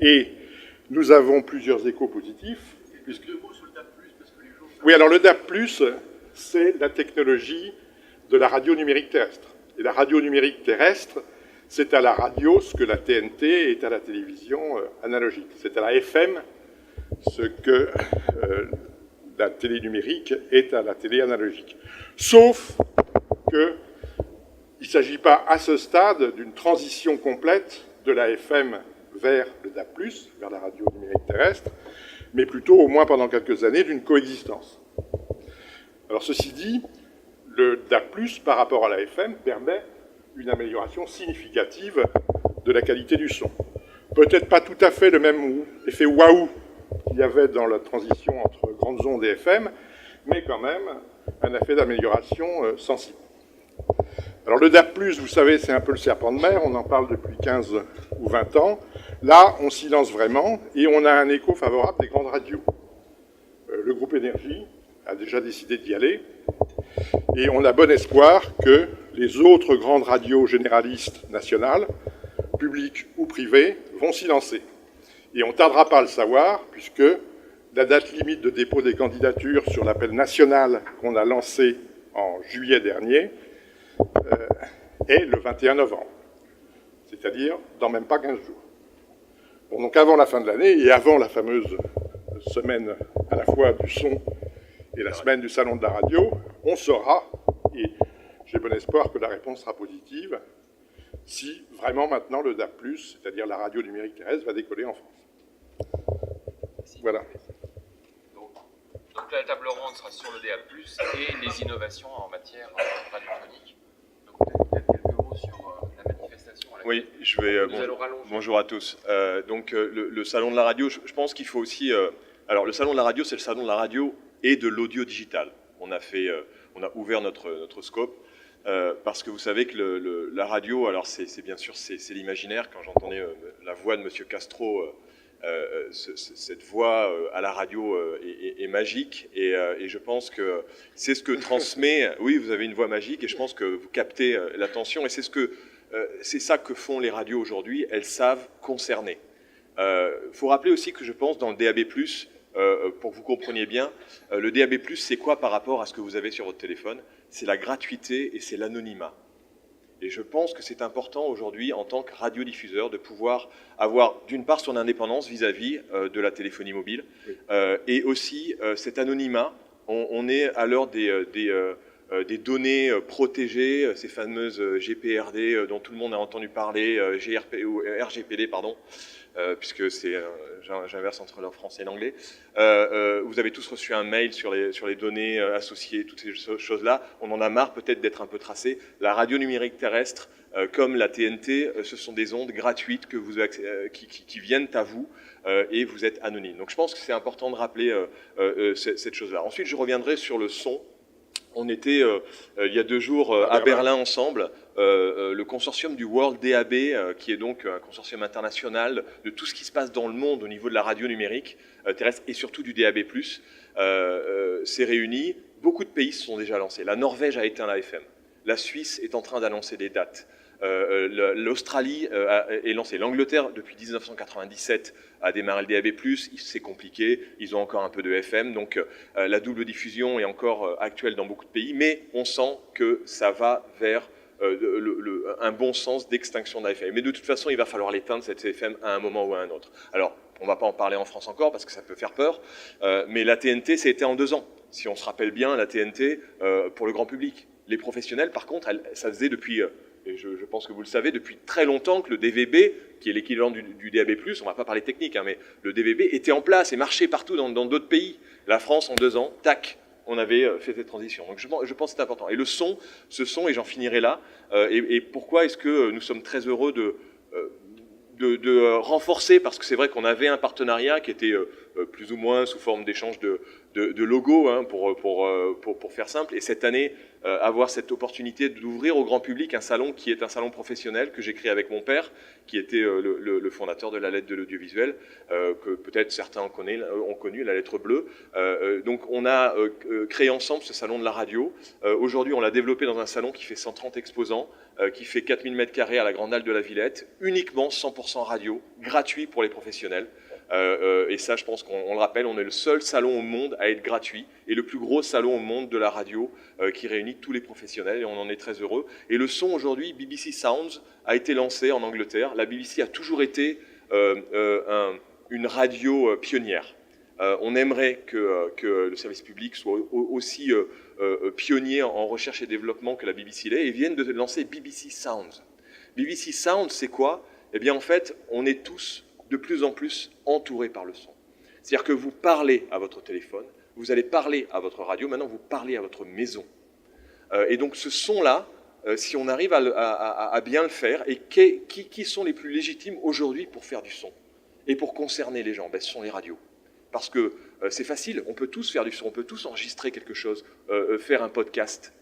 Et nous avons plusieurs échos positifs. Puisque... Oui, alors le DAB+, c'est la technologie de la radio numérique terrestre. Et la radio numérique terrestre, c'est à la radio ce que la TNT est à la télévision analogique. C'est à la FM ce que la télé numérique est à la télé analogique. Sauf qu'il Il ne s'agit pas à ce stade d'une transition complète de la FM vers le DAB+, vers la radio numérique terrestre, mais plutôt, au moins pendant quelques années, d'une coexistence. Alors ceci dit, le DAB+, par rapport à la FM, permet une amélioration significative de la qualité du son. Peut-être pas tout à fait le même effet waouh qu'il y avait dans la transition entre grandes ondes et FM, mais quand même un effet d'amélioration sensible. Alors le DAB+, vous savez, c'est un peu le serpent de mer, on en parle depuis 15 ou 20 ans. Là, on s'y lance vraiment et on a un écho favorable des grandes radios. Le groupe Énergie a déjà décidé d'y aller et on a bon espoir que les autres grandes radios généralistes nationales, publiques ou privées, vont s'y lancer. Et on ne tardera pas à le savoir puisque la date limite de dépôt des candidatures sur l'appel national qu'on a lancé en juillet dernier est le 21 novembre, c'est-à-dire dans même pas 15 jours. Bon, donc avant la fin de l'année et avant la fameuse semaine à la fois du son et la semaine du salon de la radio, on saura, et j'ai bon espoir que la réponse sera positive, si vraiment maintenant le DAB+, c'est-à-dire la radio numérique terrestre, va décoller en France. Voilà. Donc la table ronde sera sur le DAB+, et les innovations en matière radiophonique. Donc peut-être quelques mots sur la manifestation. Oui, je vais... bonjour à tous. Donc le salon de la radio, je pense qu'il faut aussi... alors le salon de la radio, c'est le salon de la radio et de l'audio digital. On a ouvert notre scope. Parce que vous savez que la radio, alors c'est bien sûr c'est l'imaginaire. Quand j'entendais la voix de M. Castro, cette voix à la radio est magique et je pense que c'est ce que transmet. Oui, vous avez une voix magique et je pense que vous captez l'attention et c'est ça que font les radios aujourd'hui. Elles savent concerner. Faut rappeler aussi que je pense dans le DAB+, pour que vous compreniez bien, le DAB+, c'est quoi par rapport à ce que vous avez sur votre téléphone? C'est la gratuité et c'est l'anonymat. Et je pense que c'est important aujourd'hui, en tant que radiodiffuseur, de pouvoir avoir, d'une part, son indépendance vis-à-vis de la téléphonie mobile, et aussi cet anonymat. On est à l'heure des données protégées, ces fameuses GPRD dont tout le monde a entendu parler, RGPD, pardon, puisque j'inverse entre le français et l'anglais. Vous avez tous reçu un mail sur les données associées, toutes ces choses-là. On en a marre peut-être d'être un peu tracé. La radio numérique terrestre, comme la TNT, ce sont des ondes gratuites qui viennent à vous et vous êtes anonyme. Donc je pense que c'est important de rappeler cette chose-là. Ensuite, je reviendrai sur le son. On était, il y a 2 jours, à Berlin ensemble, le consortium du World DAB, qui est donc un consortium international de tout ce qui se passe dans le monde au niveau de la radio numérique terrestre et surtout du DAB+, s'est réuni. Beaucoup de pays se sont déjà lancés. La Norvège a éteint la FM. La Suisse est en train d'annoncer des dates. L'Australie est lancée. L'Angleterre, depuis 1997, a démarré le DAB+, c'est compliqué, ils ont encore un peu de FM, donc la double diffusion est encore actuelle dans beaucoup de pays, mais on sent que ça va vers un bon sens d'extinction de la FM. Mais de toute façon, il va falloir l'éteindre, cette FM, à un moment ou à un autre. Alors, on ne va pas en parler en France encore, parce que ça peut faire peur, mais la TNT, ça a été en 2 ans. Si on se rappelle bien, la TNT, pour le grand public. Les professionnels, par contre, ça faisait depuis... et je pense que vous le savez, depuis très longtemps que le DVB, qui est l'équivalent du DAB+, on ne va pas parler technique, hein, mais le DVB était en place et marchait partout dans d'autres pays. La France, en 2 ans, tac, on avait fait cette transition. Donc je pense que c'est important. Et le son, ce son, et j'en finirai là, et pourquoi est-ce que nous sommes très heureux de renforcer, parce que c'est vrai qu'on avait un partenariat qui était plus ou moins sous forme d'échange de logos, hein, pour faire simple, et cette année, avoir cette opportunité d'ouvrir au grand public un salon qui est un salon professionnel que j'ai créé avec mon père, qui était le fondateur de la lettre de l'audiovisuel, que peut-être certains ont connu, la lettre bleue. Donc on a créé ensemble ce salon de la radio. Aujourd'hui, on l'a développé dans un salon qui fait 130 exposants, qui fait 4000 m² à la Grande Halle de la Villette, uniquement 100% radio, gratuit pour les professionnels. Et ça, je pense qu'on le rappelle, on est le seul salon au monde à être gratuit et le plus gros salon au monde de la radio qui réunit tous les professionnels et on en est très heureux. Et le son aujourd'hui, BBC Sounds, a été lancé en Angleterre. La BBC a toujours été une radio pionnière. On aimerait que le service public soit aussi pionniers en recherche et développement que la BBC l'est, et viennent de lancer BBC Sound. BBC Sound, c'est quoi? Eh bien, en fait, on est tous de plus en plus entourés par le son. C'est-à-dire que vous parlez à votre téléphone, vous allez parler à votre radio, maintenant vous parlez à votre maison. Et donc ce son-là, si on arrive à bien le faire, et qui sont les plus légitimes aujourd'hui pour faire du son et pour concerner les gens? Ben, ce sont les radios. Parce que c'est facile, on peut tous faire du son, on peut tous enregistrer quelque chose, faire un podcast.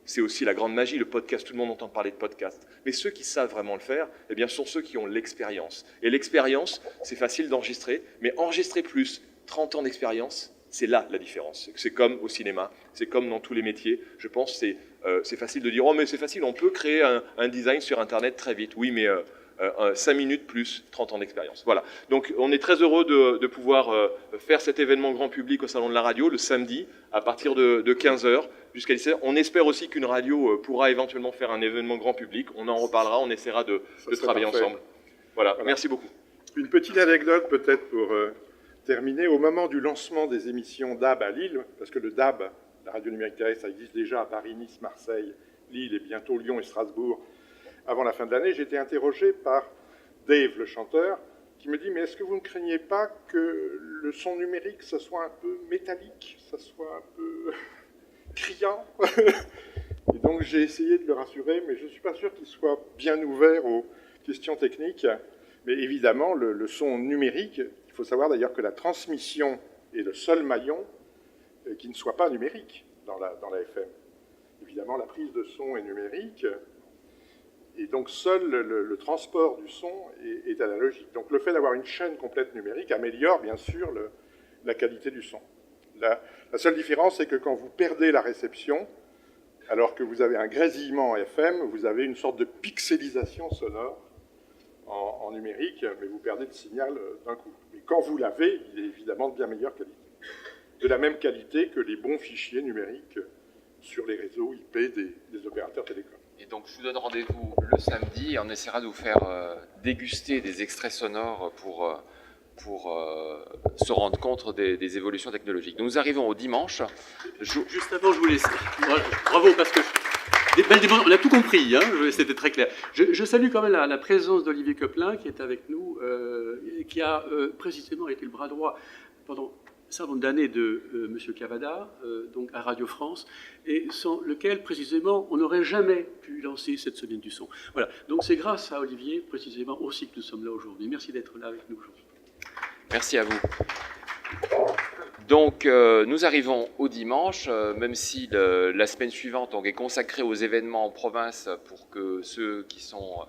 C'est aussi la grande magie, le podcast, tout le monde entend parler de podcast. Mais ceux qui savent vraiment le faire, eh bien, sont ceux qui ont l'expérience. Et l'expérience, c'est facile d'enregistrer, mais enregistrer plus 30 ans d'expérience, c'est là la différence. C'est comme au cinéma, c'est comme dans tous les métiers. Je pense que c'est facile de dire « Oh, mais c'est facile, on peut créer un design sur Internet très vite. » Oui, mais 5 minutes plus 30 ans d'expérience. Voilà. Donc, on est très heureux de pouvoir faire cet événement grand public au Salon de la Radio le samedi à partir de 15h jusqu'à 17h. On espère aussi qu'une radio pourra éventuellement faire un événement grand public. On en reparlera, on essaiera de travailler ensemble. Voilà. Merci beaucoup. Une petite anecdote peut-être pour terminer. Au moment du lancement des émissions DAB à Lille, parce que le DAB, la radio numérique terrestre, ça existe déjà à Paris, Nice, Marseille, Lille et bientôt Lyon et Strasbourg, avant la fin de l'année, j'ai été interrogé par Dave, le chanteur, qui me dit « Mais est-ce que vous ne craignez pas que le son numérique, ça soit un peu métallique, ça soit un peu criant ?» Et donc j'ai essayé de le rassurer, mais je ne suis pas sûr qu'il soit bien ouvert aux questions techniques. Mais évidemment, le son numérique, il faut savoir d'ailleurs que la transmission est le seul maillon qui ne soit pas numérique dans la FM. Évidemment, la prise de son est numérique, et donc seul le transport du son est analogique. Donc le fait d'avoir une chaîne complète numérique améliore bien sûr la qualité du son. La seule différence, c'est que quand vous perdez la réception, alors que vous avez un grésillement FM, vous avez une sorte de pixelisation sonore en numérique, mais vous perdez le signal d'un coup. Mais quand vous l'avez, il est évidemment de bien meilleure qualité. De la même qualité que les bons fichiers numériques sur les réseaux IP des opérateurs télécoms. Et donc, je vous donne rendez-vous le samedi et on essaiera de vous faire déguster des extraits sonores pour se rendre compte des évolutions technologiques. Donc, nous arrivons au dimanche. Juste avant, je vous laisse. Bravo, parce que on a tout compris, hein, c'était très clair. Je salue quand même la présence d'Olivier Coppelin, qui est avec nous, et qui a précisément été le bras droit pendant un certain nombre d'années de M. Cavada, donc à Radio France, et sans lequel, précisément, on n'aurait jamais pu lancer cette semaine du son. Voilà, donc c'est grâce à Olivier, précisément, aussi que nous sommes là aujourd'hui. Merci d'être là avec nous aujourd'hui. Merci à vous. Donc, nous arrivons au dimanche, même si la semaine suivante est consacrée aux événements en province pour que ceux qui sont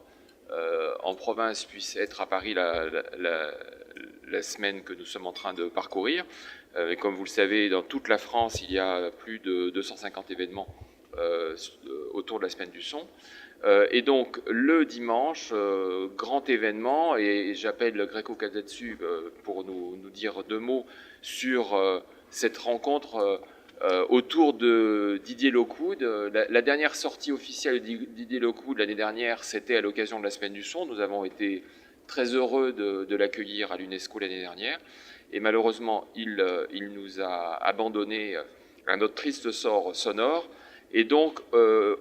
en province puissent être à Paris la semaine que nous sommes en train de parcourir. Et comme vous le savez, dans toute la France, il y a plus de 250 événements autour de la semaine du son. Et donc, le dimanche, grand événement, et j'appelle Greco Kazetsu pour nous dire deux mots sur cette rencontre autour de Didier Lockwood. La dernière sortie officielle de Didier Lockwood l'année dernière, c'était à l'occasion de la Semaine du Son. Nous avons été très heureux de l'accueillir à l'UNESCO l'année dernière. Et malheureusement, il nous a abandonnés à notre triste sort sonore. Et donc,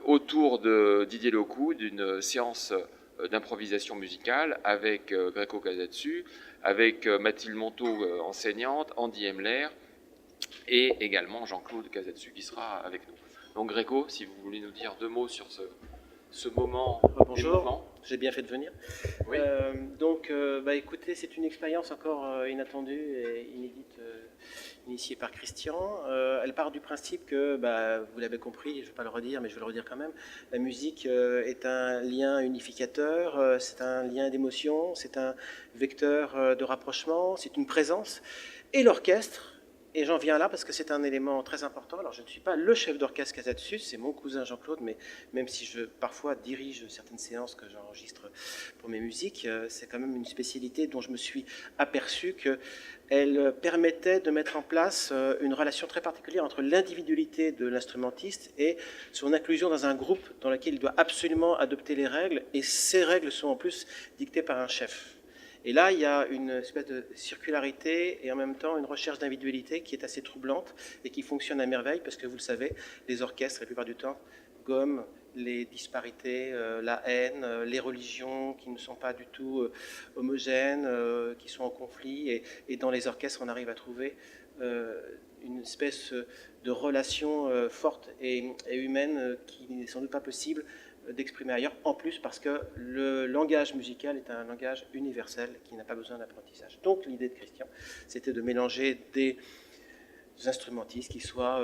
autour de Didier Lockwood, une séance d'improvisation musicale avec Greco Kazetsu, avec Mathilde Monteau, enseignante, Andy Emler, et également Jean-Claude Kazetsu qui sera avec nous. Donc Greco, si vous voulez nous dire deux mots sur ce moment. Bonjour, j'ai bien fait de venir. Oui. Écoutez, c'est une expérience encore inattendue et inédite, initiée par Christian. Elle part du principe que, vous l'avez compris, je ne vais pas le redire, mais je vais le redire quand même, la musique est un lien unificateur, c'est un lien d'émotion, c'est un vecteur de rapprochement, c'est une présence. Et l'orchestre, et j'en viens là parce que c'est un élément très important. Alors, je ne suis pas le chef d'orchestre Kazetsu, c'est mon cousin Jean-Claude, mais même si je parfois dirige certaines séances que j'enregistre pour mes musiques, c'est quand même une spécialité dont je me suis aperçu qu'elle permettait de mettre en place une relation très particulière entre l'individualité de l'instrumentiste et son inclusion dans un groupe dans lequel il doit absolument adopter les règles, et ces règles sont en plus dictées par un chef. Et là, il y a une espèce de circularité et en même temps une recherche d'individualité qui est assez troublante et qui fonctionne à merveille parce que vous le savez, les orchestres, la plupart du temps, gomment les disparités, la haine, les religions qui ne sont pas du tout homogènes, qui sont en conflit. Et dans les orchestres, on arrive à trouver une espèce de relation forte et humaine qui n'est sans doute pas possible d'exprimer ailleurs, en plus parce que le langage musical est un langage universel qui n'a pas besoin d'apprentissage. Donc l'idée de Christian, c'était de mélanger des instrumentistes qui soient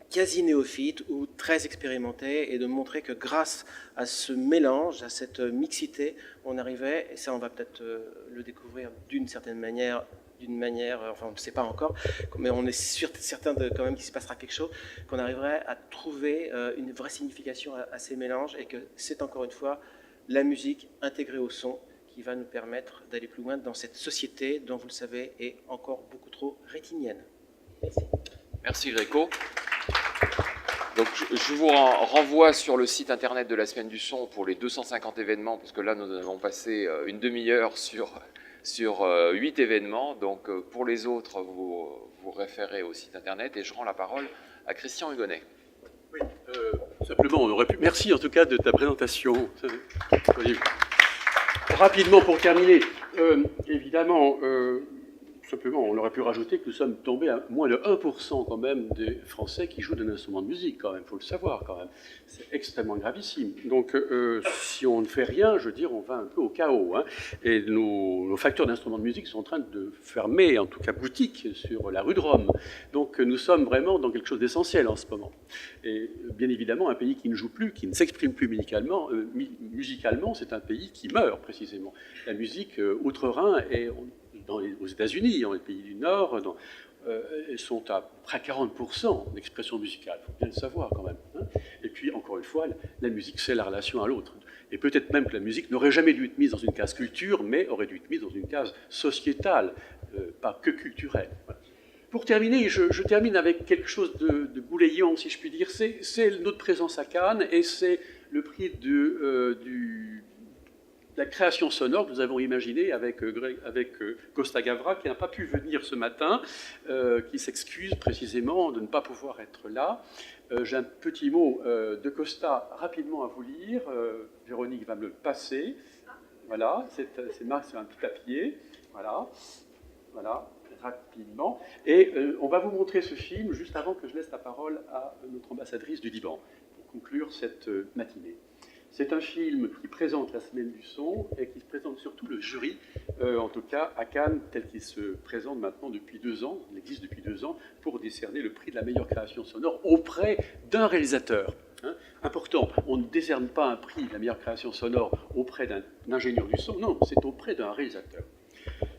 quasi néophytes ou très expérimentés et de montrer que grâce à ce mélange, à cette mixité, on arrivait, et ça on va peut-être le découvrir d'une certaine manière, enfin on ne sait pas encore, mais on est certain quand même qu'il se passera quelque chose, qu'on arriverait à trouver une vraie signification à ces mélanges et que c'est encore une fois la musique intégrée au son qui va nous permettre d'aller plus loin dans cette société dont, vous le savez, est encore beaucoup trop rétinienne. Merci. Merci Gréco. Donc je vous renvoie sur le site internet de la Semaine du Son pour les 250 événements, parce que là nous avons passé une demi-heure sur 8 événements. Donc pour les autres, vous référez au site internet et je rends la parole à Christian Hugonnet. Oui, simplement, on aurait pu... Merci en tout cas de ta présentation. Rapidement pour terminer, évidemment, simplement, on aurait pu rajouter que nous sommes tombés à moins de 1% quand même des Français qui jouent d'un instrument de musique, quand même, il faut le savoir quand même. C'est extrêmement gravissime. Donc, si on ne fait rien, je veux dire, on va un peu au chaos. Hein. Et nos facteurs d'instruments de musique sont en train de fermer, en tout cas boutique, sur la rue de Rome. Donc, nous sommes vraiment dans quelque chose d'essentiel en ce moment. Et bien évidemment, un pays qui ne joue plus, qui ne s'exprime plus musicalement, c'est un pays qui meurt, précisément. La musique outre-Rhin est... aux États-Unis, dans les pays du Nord, elles sont à près 40% d'expression musicale, il faut bien le savoir quand même. Hein. Et puis, encore une fois, la musique, c'est la relation à l'autre. Et peut-être même que la musique n'aurait jamais dû être mise dans une case culture, mais aurait dû être mise dans une case sociétale, pas que culturelle. Voilà. Pour terminer, je termine avec quelque chose de goulayant, si je puis dire. C'est notre présence à Cannes, et c'est le prix la création sonore que nous avons imaginée avec Costa Gavra, qui n'a pas pu venir ce matin, qui s'excuse précisément de ne pas pouvoir être là. J'ai un petit mot de Costa rapidement à vous lire. Véronique va me le passer. Voilà, c'est marqué sur un petit papier. Voilà, rapidement. Et on va vous montrer ce film juste avant que je laisse la parole à notre ambassadrice du Liban pour conclure cette matinée. C'est un film qui présente la Semaine du Son et qui présente surtout le jury, en tout cas à Cannes, tel qu'il se présente maintenant depuis 2 ans, il existe depuis 2 ans, pour décerner le prix de la meilleure création sonore auprès d'un réalisateur. Hein. Important, on ne décerne pas un prix de la meilleure création sonore auprès d'un ingénieur du son, non, c'est auprès d'un réalisateur.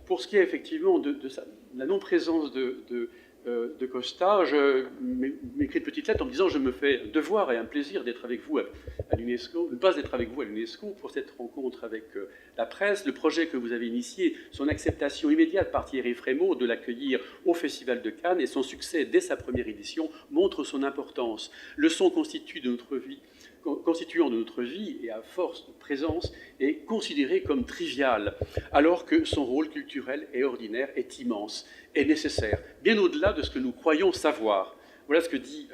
Pour ce qui est effectivement de la non-présence de Costa, je m'écris une petite lettre en me disant je me fais un devoir et un plaisir d'être avec vous à l'UNESCO, de ne pas être avec vous à l'UNESCO pour cette rencontre avec la presse, le projet que vous avez initié, son acceptation immédiate par Thierry Frémaux de l'accueillir au Festival de Cannes et son succès dès sa première édition montre son importance. Le son constituant de notre vie et à force de présence est considéré comme trivial, alors que son rôle culturel et ordinaire est immense et nécessaire, bien au-delà de ce que nous croyons savoir. Voilà ce que dit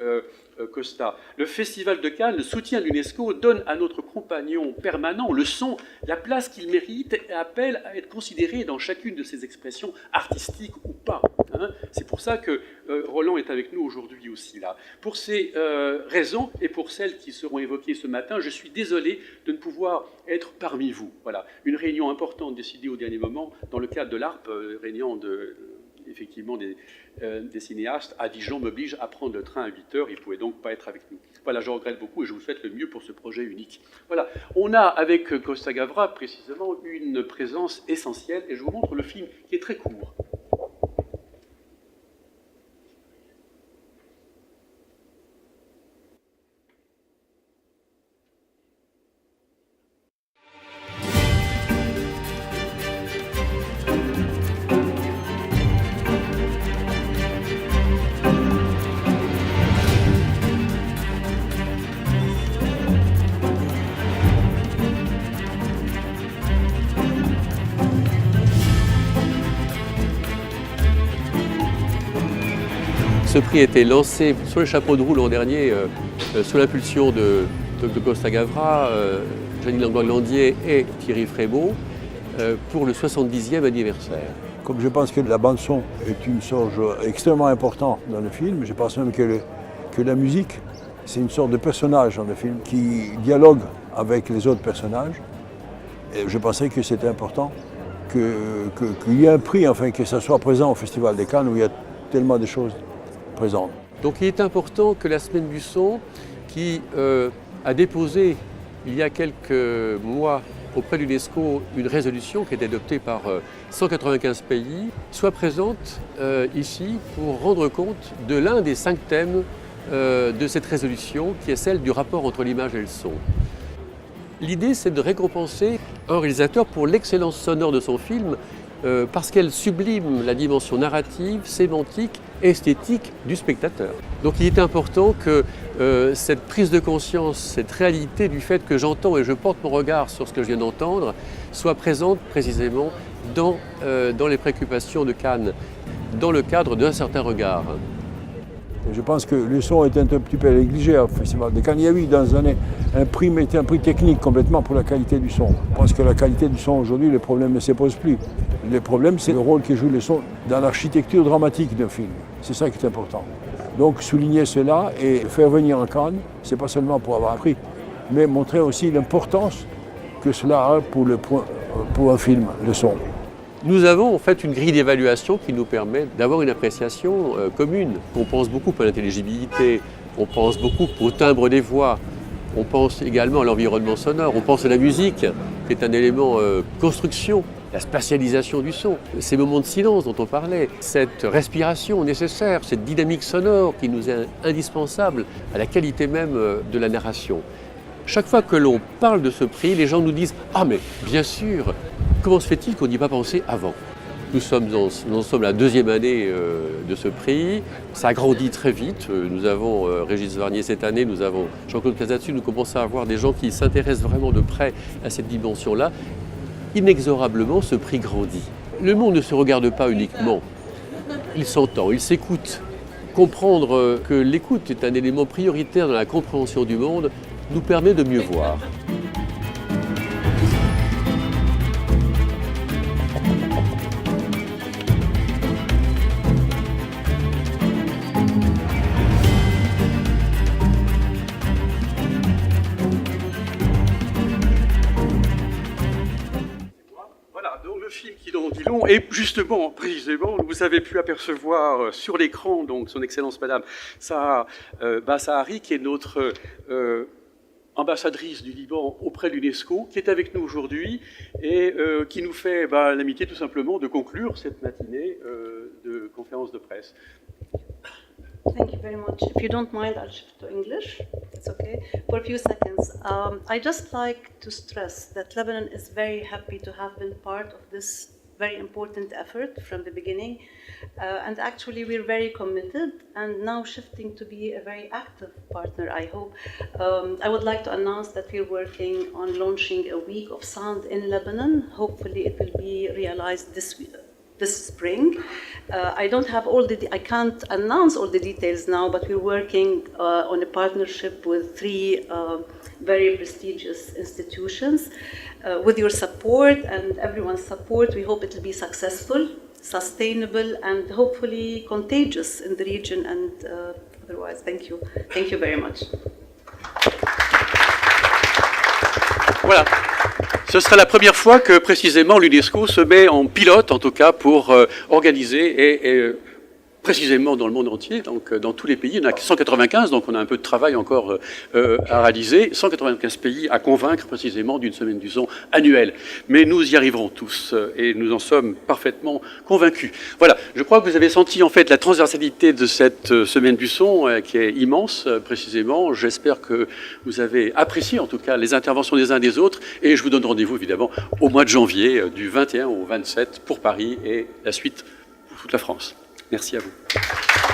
Costa. Le Festival de Cannes, le soutien de l'UNESCO, donne à notre compagnon permanent, le son, la place qu'il mérite et appelle à être considéré dans chacune de ses expressions, artistiques ou pas. Hein. C'est pour ça que Roland est avec nous aujourd'hui aussi là. Pour ces raisons et pour celles qui seront évoquées ce matin, je suis désolé de ne pouvoir être parmi vous. Voilà. Une réunion importante décidée au dernier moment dans le cadre de l'ARP, réunion effectivement des cinéastes à Dijon m'oblige à prendre le train à 8h, il ne pouvait donc pas être avec nous. Voilà, je regrette beaucoup et je vous souhaite le mieux pour ce projet unique. Voilà, on a avec Costa Gavra précisément une présence essentielle et je vous montre le film qui est très court. Ce prix a été lancé sur le chapeau de roue l'an dernier, sous l'impulsion de Costa Gavra, Janine Langlandier et Thierry Frémaux, pour le 70e anniversaire. Comme je pense que la bande-son est une sorte extrêmement importante dans le film, je pense même que la musique, c'est une sorte de personnage dans le film qui dialogue avec les autres personnages. Et je pensais que c'était important qu'il y ait un prix, enfin que ça soit présent au Festival de Cannes où il y a tellement de choses présentes. Donc il est important que la Semaine du Son, qui a déposé il y a quelques mois auprès de l'UNESCO une résolution qui est adoptée par 195 pays, soit présente ici pour rendre compte de l'un des 5 thèmes de cette résolution, qui est celle du rapport entre l'image et le son. L'idée, c'est de récompenser un réalisateur pour l'excellence sonore de son film, parce qu'elle sublime la dimension narrative, sémantique, esthétique du spectateur. Donc il est important que cette prise de conscience, cette réalité du fait que j'entends et je porte mon regard sur ce que je viens d'entendre, soit présente précisément dans les préoccupations de Cannes, dans le cadre d'un certain regard. Je pense que le son est un petit peu négligé au Festival de Cannes. Il y a eu dans les années un prix, mais un prix technique complètement pour la qualité du son. Je pense que la qualité du son aujourd'hui, le problème ne se pose plus. Le problème, c'est le rôle que joue le son dans l'architecture dramatique d'un film. C'est ça qui est important. Donc souligner cela et faire venir en Cannes, ce n'est pas seulement pour avoir un prix, mais montrer aussi l'importance que cela a pour un film, le son. Nous avons en fait une grille d'évaluation qui nous permet d'avoir une appréciation commune. On pense beaucoup à l'intelligibilité, on pense beaucoup au timbre des voix, on pense également à l'environnement sonore, on pense à la musique, qui est un élément construction, la spatialisation du son, ces moments de silence dont on parlait, cette respiration nécessaire, cette dynamique sonore qui nous est indispensable à la qualité même de la narration. Chaque fois que l'on parle de ce prix, les gens nous disent « Ah mais bien sûr, comment se fait-il qu'on n'y ait pas pensé avant ?» Nous sommes à la 2e année de ce prix, ça a grandi très vite. Nous avons Régis Varnier cette année, nous avons Jean-Claude Casatsu, nous commençons à avoir des gens qui s'intéressent vraiment de près à cette dimension-là. Inexorablement, ce prix grandit. Le monde ne se regarde pas uniquement, il s'entend, il s'écoute. Comprendre que l'écoute est un élément prioritaire dans la compréhension du monde nous permet de mieux voir. Et justement, précisément, vous avez pu apercevoir sur l'écran, donc son Excellence Madame Saha Bahari, qui est notre ambassadrice du Liban auprès de l'UNESCO, qui est avec nous aujourd'hui et qui nous fait l'amitié tout simplement de conclure cette matinée de conférence de presse. Thank you very much. If you don't mind, I'll shift to English. It's okay. For a few seconds. I'd just like to stress that Lebanon is very happy to have been part of this very important effort from the beginning. And actually, we're very committed and now shifting to be a very active partner, I hope. I would like to announce that we're working on launching a week of sound in Lebanon. Hopefully, it will be realized this spring. I can't announce all the details now, but we're working on a partnership with 3 very prestigious institutions. With your support and everyone's support, we hope it will be successful, sustainable, and hopefully contagious in the region and otherwise. Thank you. Thank you very much. Voilà. Ce sera la première fois que précisément l'UNESCO se met en pilote, en tout cas, pour organiser et précisément dans le monde entier, donc dans tous les pays. Il y en a 195, donc on a un peu de travail encore à réaliser. 195 pays à convaincre précisément d'une semaine du son annuelle. Mais nous y arriverons tous et nous en sommes parfaitement convaincus. Voilà, je crois que vous avez senti en fait la transversalité de cette semaine du son qui est immense précisément. J'espère que vous avez apprécié en tout cas les interventions des uns des autres et je vous donne rendez-vous évidemment au mois de janvier du 21 au 27 pour Paris et la suite pour toute la France. Merci à vous.